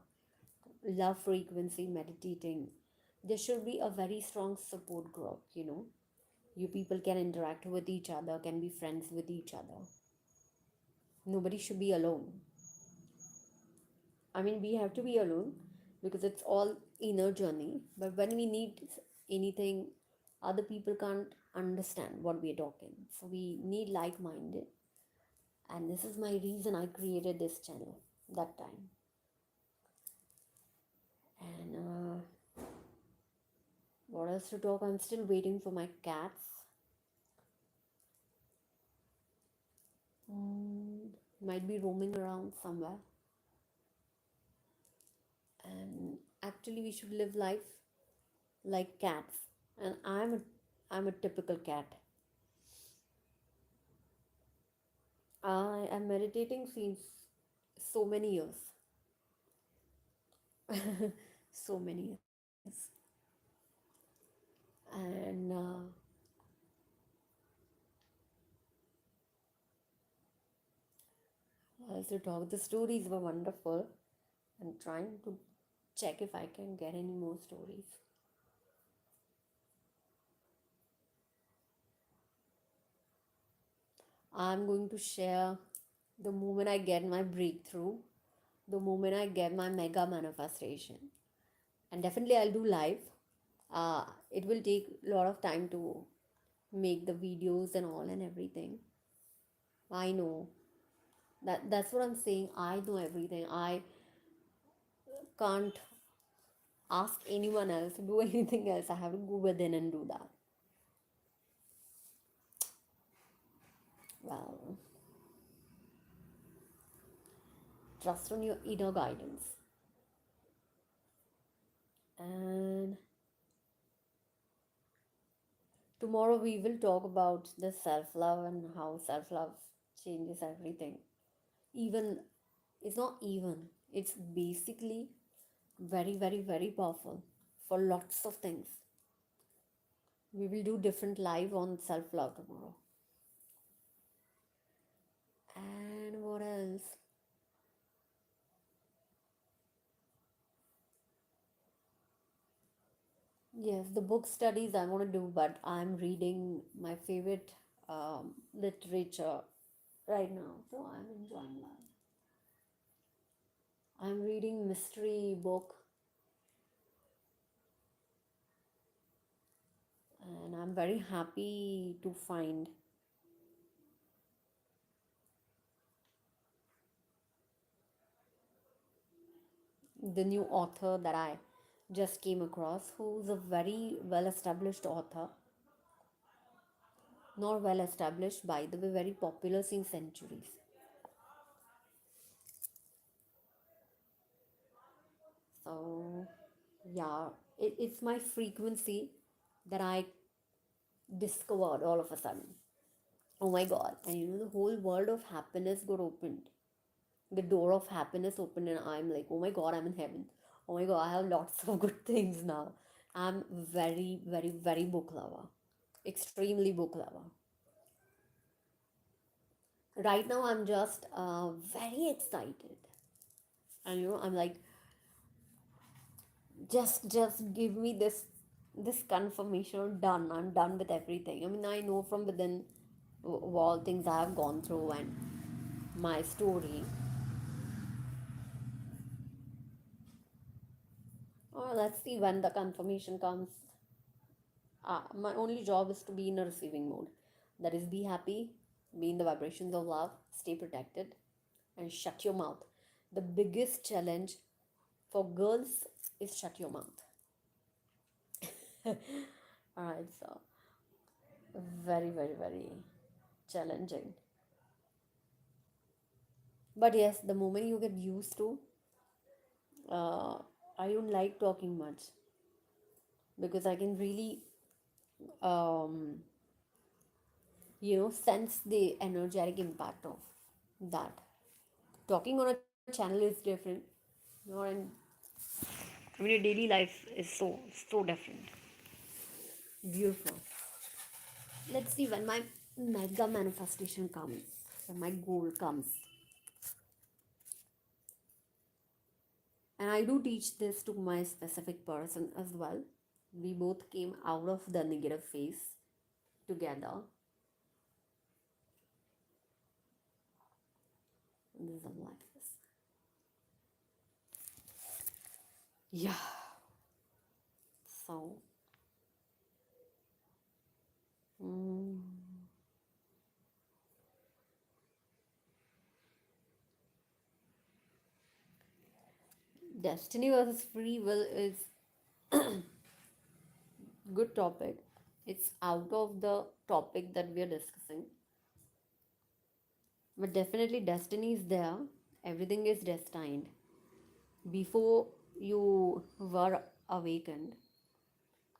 love frequency, meditating, there should be a very strong support group. You people can interact with each other, can be friends with each other. Nobody should be alone. I mean, we have to be alone because it's all inner journey. But when we need anything, other people can't understand what we are talking. So we need like minded. And this is my reason I created this channel that time. And what else to talk? I'm still waiting for my cats. Might be roaming around somewhere. And actually, we should live life like cats. And I'm a typical cat. I am meditating since so many years. So many years. And as you talk, the stories were wonderful. I'm trying to check if I can get any more stories. I'm going to share the moment I get my breakthrough, the moment I get my mega manifestation. And definitely I'll do live. It will take a lot of time to make the videos and all and everything. I know that's what I'm saying. I know everything. I can't ask anyone else to do anything else. I have to go within and do that. Well, trust on your inner guidance. And tomorrow we will talk about the self love and how self love changes everything. Even, it's not even, it's basically very, very, very powerful for lots of things. We will do different live on self love tomorrow. And what else? Yes, the book studies I want to do, but I'm reading my favorite literature right now, so I'm enjoying that. I'm reading mystery book, and I'm very happy to find the new author that I just came across, who's a very well established author. Not well established, by the way, very popular since centuries. So, yeah, it's my frequency that I discovered all of a sudden. Oh my god. And the whole world of happiness got opened. The door of happiness opened, and I'm like, oh my god, I'm in heaven. Oh my god, I have lots of good things now. I'm very, very, very book lover. Extremely book lover. Right now, I'm just very excited. And I'm like, just give me this confirmation. Done. I'm done with everything. I mean, I know from within all things I have gone through and my story. Or let's see when the confirmation comes. My only job is to be in a receiving mode. That is, be happy, be in the vibrations of love, stay protected, and shut your mouth. The biggest challenge for girls is shut your mouth. Alright, so very, very, very challenging. But yes, the moment you get used to, uh, I don't like talking much because I can really, um, sense the energetic impact of that. Talking on a channel is different. You're in, I mean, your daily life is so different. Beautiful. Let's see when my mega manifestation comes, when my goal comes. And I do teach this to my specific person as well. We both came out of the negative phase together. This is like this. Yeah. So, mm, destiny versus free will is good topic. It's out of the topic that we are discussing. But definitely destiny is there. Everything is destined. Before you were awakened,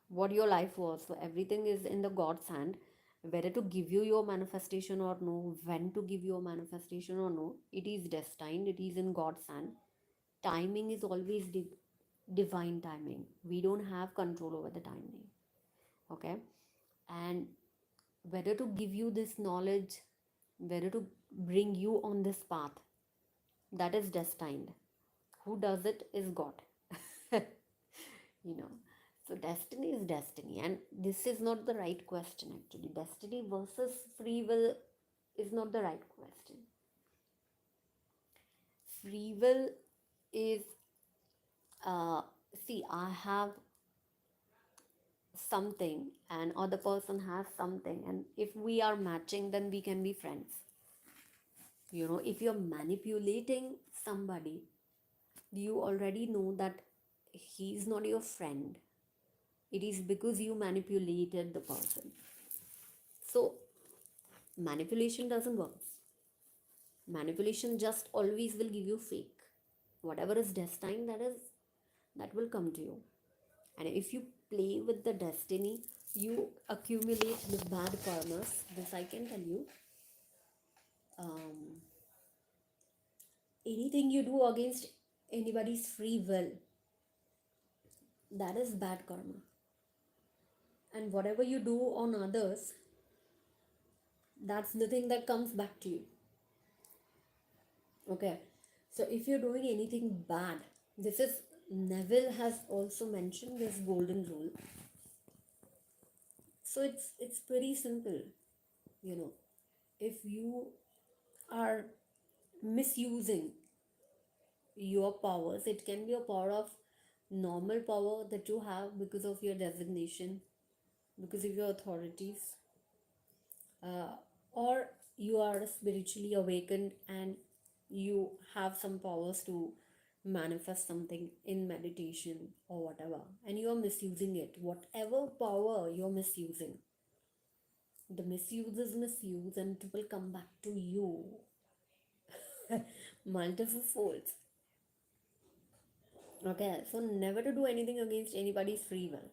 what your life was. So everything is in the God's hand. Whether to give you your manifestation or no, when to give your manifestation or no, it is destined. It is in God's hand. Timing is always divine timing. We don't have control over the timing. Okay, and whether to give you this knowledge, whether to bring you on this path, that is destined. Who does it is God. you know so destiny is destiny, and this is not the right question. Actually, destiny versus free will is not the right question. Free will is, see, I have something and other person has something, and if we are matching, then we can be friends. If you're manipulating somebody, you already know that he's not your friend. It is because you manipulated the person. So manipulation doesn't work. Manipulation just always will give you fake. Whatever is destined, that will come to you. And if you play with the destiny, you accumulate the bad karmas. This I can tell you. um, Anything you do against anybody's free will, that is bad karma. And whatever you do on others, that's the thing that comes back to you. Okay, so if you're doing anything bad, this is, Neville has also mentioned this golden rule. So it's pretty simple, you know. If you are misusing your powers, it can be a power of normal power that you have because of your designation, because of your authorities, uh, or you are spiritually awakened and you have some powers to manifest something in meditation or whatever, and you are misusing it. Whatever power you're misusing, the misuse is misuse and it will come back to you multiple folds. Okay, so never to do anything against anybody's free will.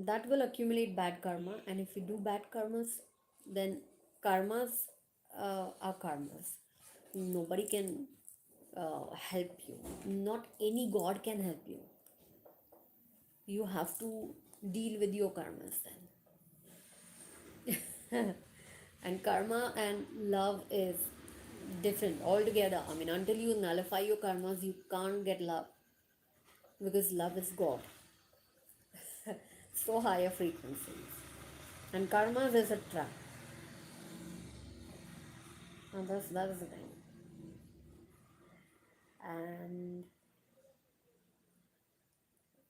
That will accumulate bad karma, and if you do bad karmas, then karmas are karmas. Nobody can help you. Not any god can help you. You have to deal with your karmas then. And karma and love is different altogether. I mean, until you nullify your karmas, you can't get love, because love is God. So higher frequencies. And karma is a trap. And that's the thing. And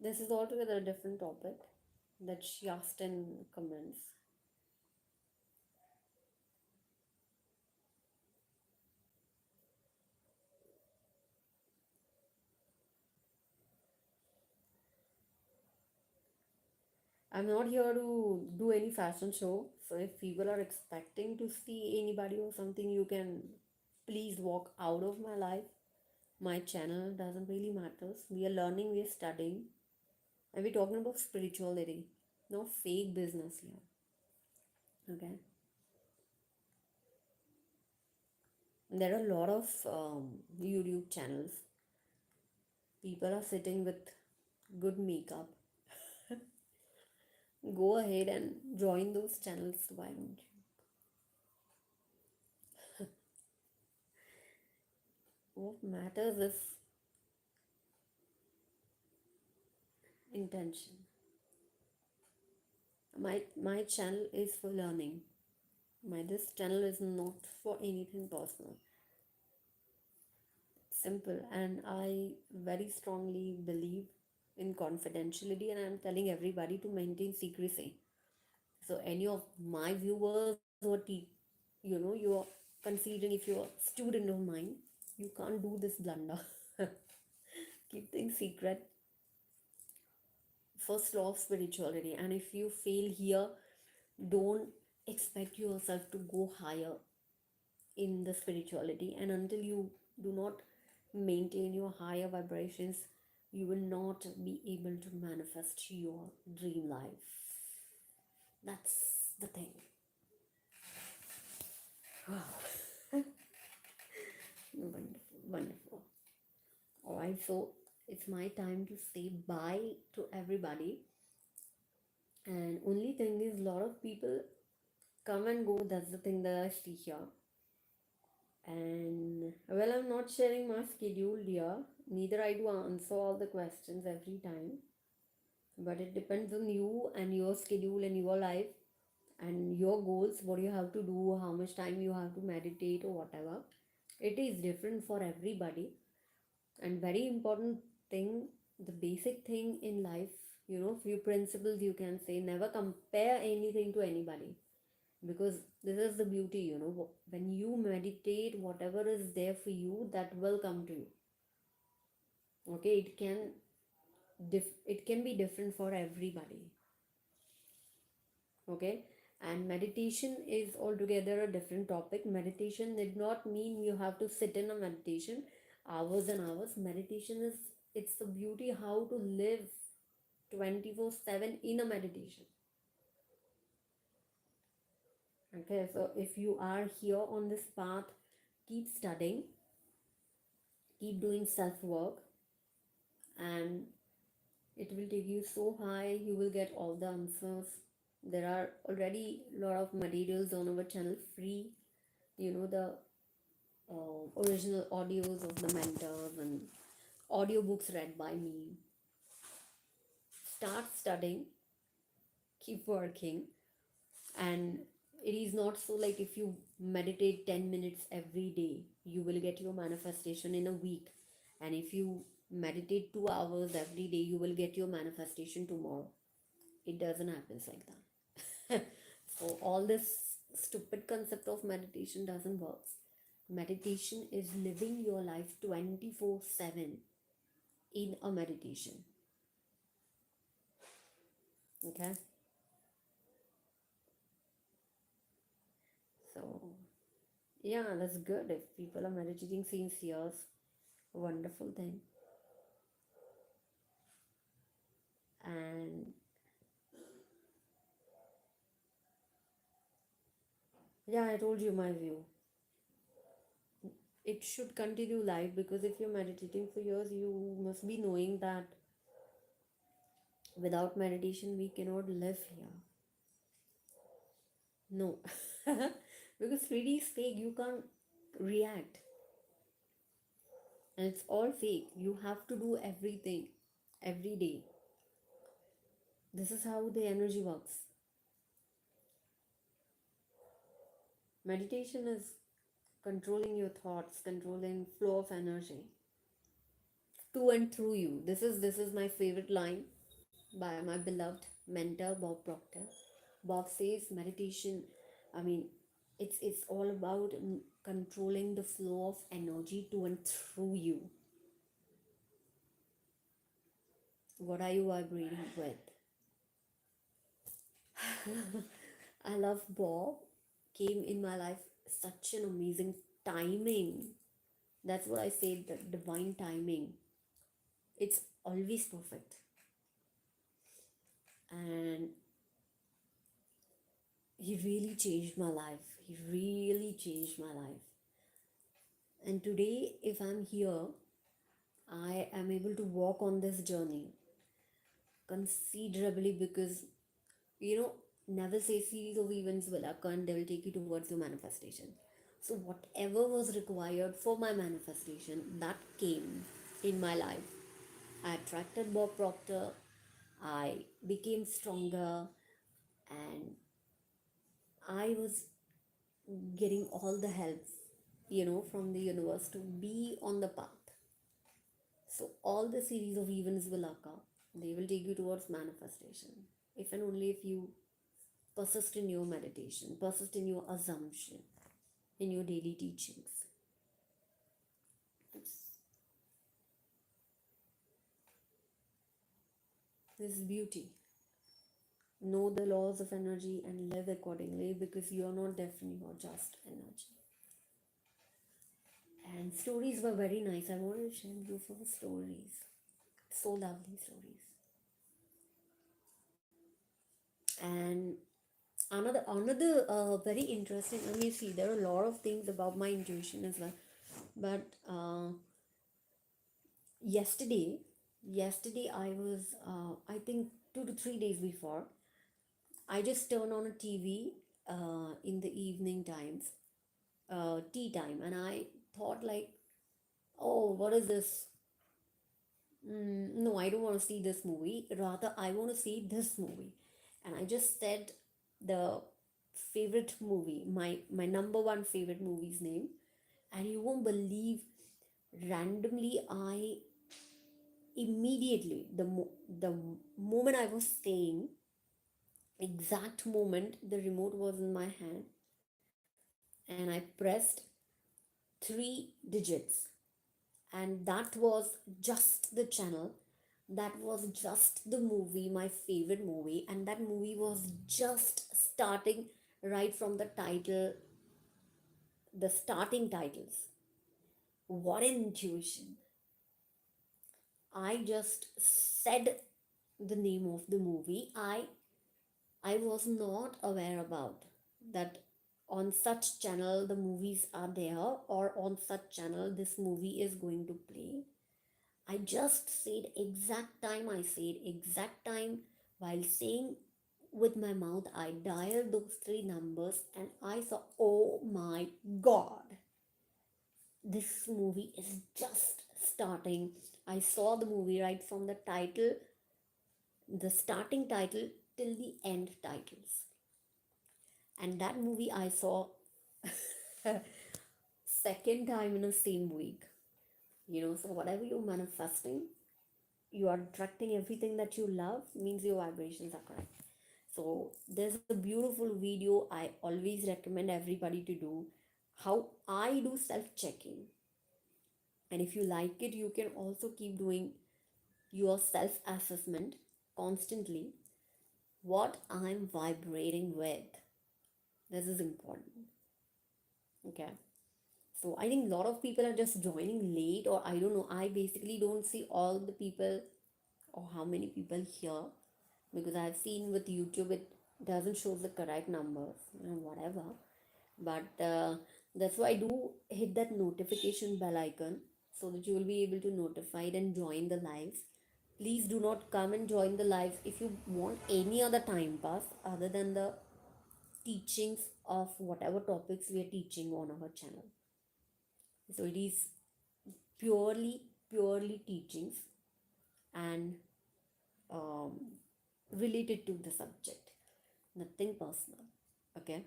this is altogether a different topic that she asked in comments. I'm not here to do any fashion show, so if people are expecting to see anybody or something, you can please walk out of my life. My channel doesn't really matter. We are learning, we are studying, and we're talking about spirituality, no fake business here. Okay, there are a lot of YouTube channels. People are sitting with good makeup. Go ahead and join those channels. Why don't you? What matters is intention. My channel is for learning. My this channel is not for anything personal. Simple, and I very strongly believe in confidentiality, and I'm telling everybody to maintain secrecy. So any of my viewers or you're considering, if you're a student of mine, you can't do this blunder. Keep things secret. First law of spirituality, and if you fail here, don't expect yourself to go higher in the spirituality, and until you do not maintain your higher vibrations, you will not be able to manifest your dream life. That's the thing. Wow. Wonderful, wonderful. All right, so it's my time to say bye to everybody. And only thing is, a lot of people come and go. That's the thing that I see here. And well, I'm not sharing my schedule here. Neither I do answer all the questions every time. But it depends on you and your schedule and your life and your goals, what you have to do, how much time you have to meditate or whatever. It is different for everybody. And very important thing, the basic thing in life, few principles you can say: never compare anything to anybody, because this is the beauty, when you meditate, whatever is there for you, that will come to you. Okay, it can be different for everybody. Okay, and meditation is altogether a different topic. Meditation did not mean you have to sit in a meditation hours and hours. Meditation is, it's the beauty how to live 24/7 in a meditation. Okay, so if you are here on this path, keep studying, keep doing self work, and it will take you so high. You will get all the answers. There are already a lot of materials on our channel free, the original audios of the mentors and audiobooks read by me. start studying, keep working, and it is not so like if you meditate 10 minutes every day, you will get your manifestation in a week. And if you meditate 2 hours every day, you will get your manifestation tomorrow. It doesn't happen like that. So all this stupid concept of meditation doesn't work. Meditation is living your life 24/7 in a meditation. Okay, so yeah, that's good. If people are meditating since years, wonderful thing. And yeah, I told you my view. It should continue life, because if you're meditating for years, you must be knowing that without meditation we cannot live here. No. Because 3D is fake, you can't react. And it's all fake. You have to do everything every day. This is how the energy works. Meditation is controlling your thoughts, controlling flow of energy to and through you. This is my favorite line by my beloved mentor Bob Proctor. Bob says meditation, I mean, it's all about controlling the flow of energy to and through you. What are you vibrating with? I love Bob. Came in my life such an amazing timing. That's what I say, the divine timing. It's always perfect. And he really changed my life. He really changed my life. And today, if I'm here, I am able to walk on this journey considerably because, you know, Neville says series of events will occur and they will take you towards your manifestation. So, whatever was required for my manifestation, that came in my life. I attracted Bob Proctor, I became stronger, and I was getting all the help, from the universe to be on the path. So all the series of events will occur. They will take you towards manifestation. If and only if you persist in your meditation, persist in your assumption, in your daily teachings. This is beauty. Know the laws of energy and live accordingly, because you are not different, you are just energy. And stories were very nice. I wanted to share beautiful stories. So lovely stories. And another very interesting, let me see, there are a lot of things about my intuition as well. But yesterday I was, I think 2 to 3 days before, I just turned on a TV in the evening times, tea time, and I thought like, oh, what is this? No, I don't want to see this movie. Rather, I want to see this movie. And I just said the favorite movie, my number one favorite movie's name. And you won't believe, randomly, I immediately, the moment I was saying, exact moment, the remote was in my hand, and I pressed 3 digits, and that was just the channel, that was just the movie, my favorite movie, and that movie was just starting right from the title, the starting titles. What an intuition. I just said the name of the movie. I was not aware about that on such channel the movies are there, or on such channel this movie is going to play. I just said exact time, I said exact time. While saying with my mouth, I dialed those 3 numbers and I saw, oh my god, this movie is just starting. I saw the movie right from the title, the starting title till the end titles. And that movie I saw second time in the same week. So whatever you're manifesting, you are attracting everything that you love, means your vibrations are correct. So there's a beautiful video I always recommend everybody to do, how I do self-checking. And if you like it, you can also keep doing your self-assessment constantly. What I'm vibrating with. This is important. Okay. So I think a lot of people are just joining late, or I don't know. I basically don't see all the people or how many people here, because I've seen with YouTube it doesn't show the correct numbers, whatever. But that's why I do hit that notification bell icon so that you will be able to notified and join the lives. Please do not come and join the lives if you want any other time pass other than the teachings of whatever topics we are teaching on our channel. So it is purely teachings and um, related to the subject, nothing personal. Okay.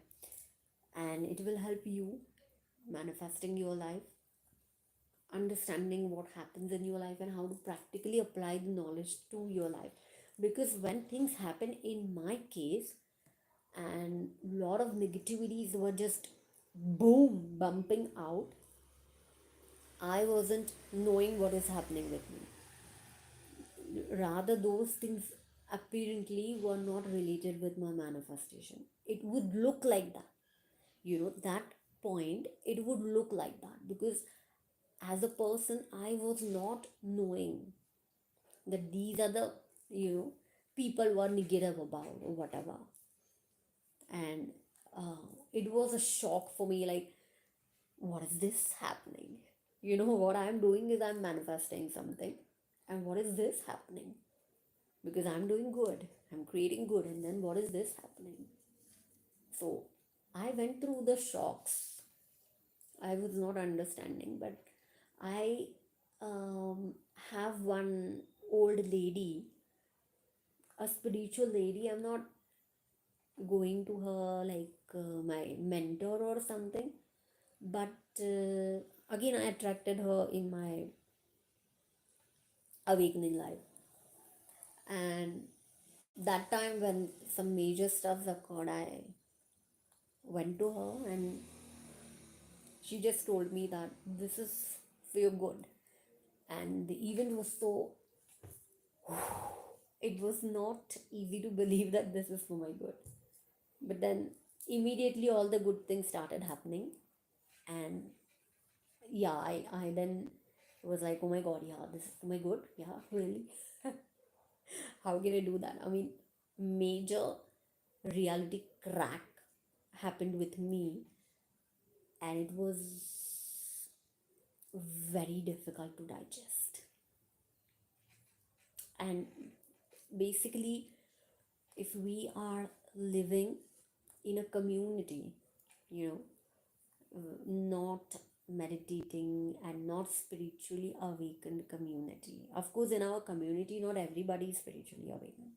And it will help you manifesting your life, understanding what happens in your life, and how to practically apply the knowledge to your life. Because when things happen in my case, and a lot of negativities were just boom bumping out, I wasn't knowing what is happening with me. Rather, those things apparently were not related with my manifestation. It would look like that, that point, it would look like that, because as a person I was not knowing that these are the people were negative about or whatever. And it was a shock for me, like, what is this happening? What I'm doing is I'm manifesting something, and what is this happening? Because I'm doing good, I'm creating good, and then what is this happening? So I went through the shocks. I was not understanding, but I have one old lady, a spiritual lady. I'm not going to her like my mentor or something, but again, I attracted her in my awakening life. And that time when some major stuff occurred, I went to her and she just told me that this is for your good. And the event was so, it was not easy to believe that this is for my good. But then immediately all the good things started happening. And yeah, I then was like, oh my god, yeah, this is for my good. Yeah, really. How can I do that? I mean, major reality crack happened with me, and it was very difficult to digest. And basically, if we are living in a community, you know, not meditating and not spiritually awakened community. Of course, in our community, not everybody is spiritually awakened.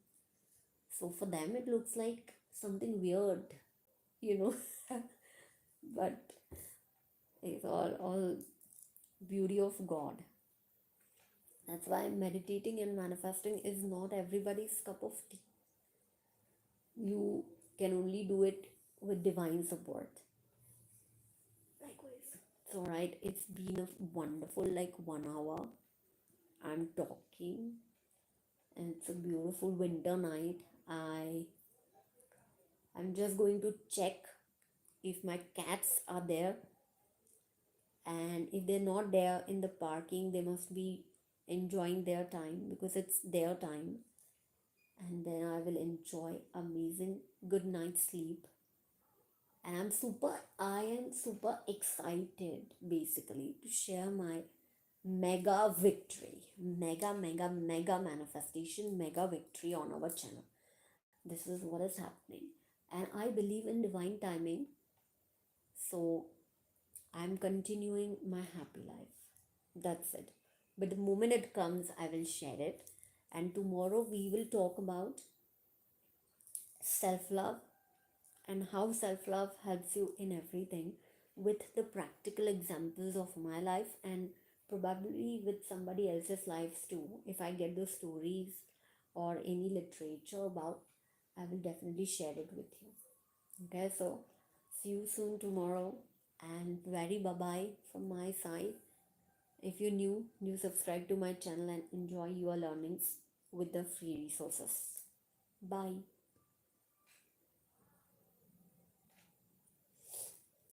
So for them, it looks like something weird, you know. But it's all beauty of God. That's why meditating and manifesting is not everybody's cup of tea. You can only do it with divine support. Likewise. So, right, it's been a wonderful, like, 1 hour. I'm talking, and it's a beautiful winter night. I'm just going to check if my cats are there, and if they're not there in the parking, they must be enjoying their time because it's their time. And then I will enjoy amazing good night's sleep. And I am super excited basically to share my mega victory, mega manifestation, mega victory on our channel. This is what is happening. And I believe in divine timing. So I'm continuing my happy life. That's it. But the moment it comes, I will share it. And tomorrow we will talk about self love and how self love helps you in everything, with the practical examples of my life and probably with somebody else's lives too. If I get those stories or any literature about, I will definitely share it with you. Okay, so see you soon tomorrow, and very bye bye from my side. If you're new, do subscribe to my channel and enjoy your learnings with the free resources. Bye.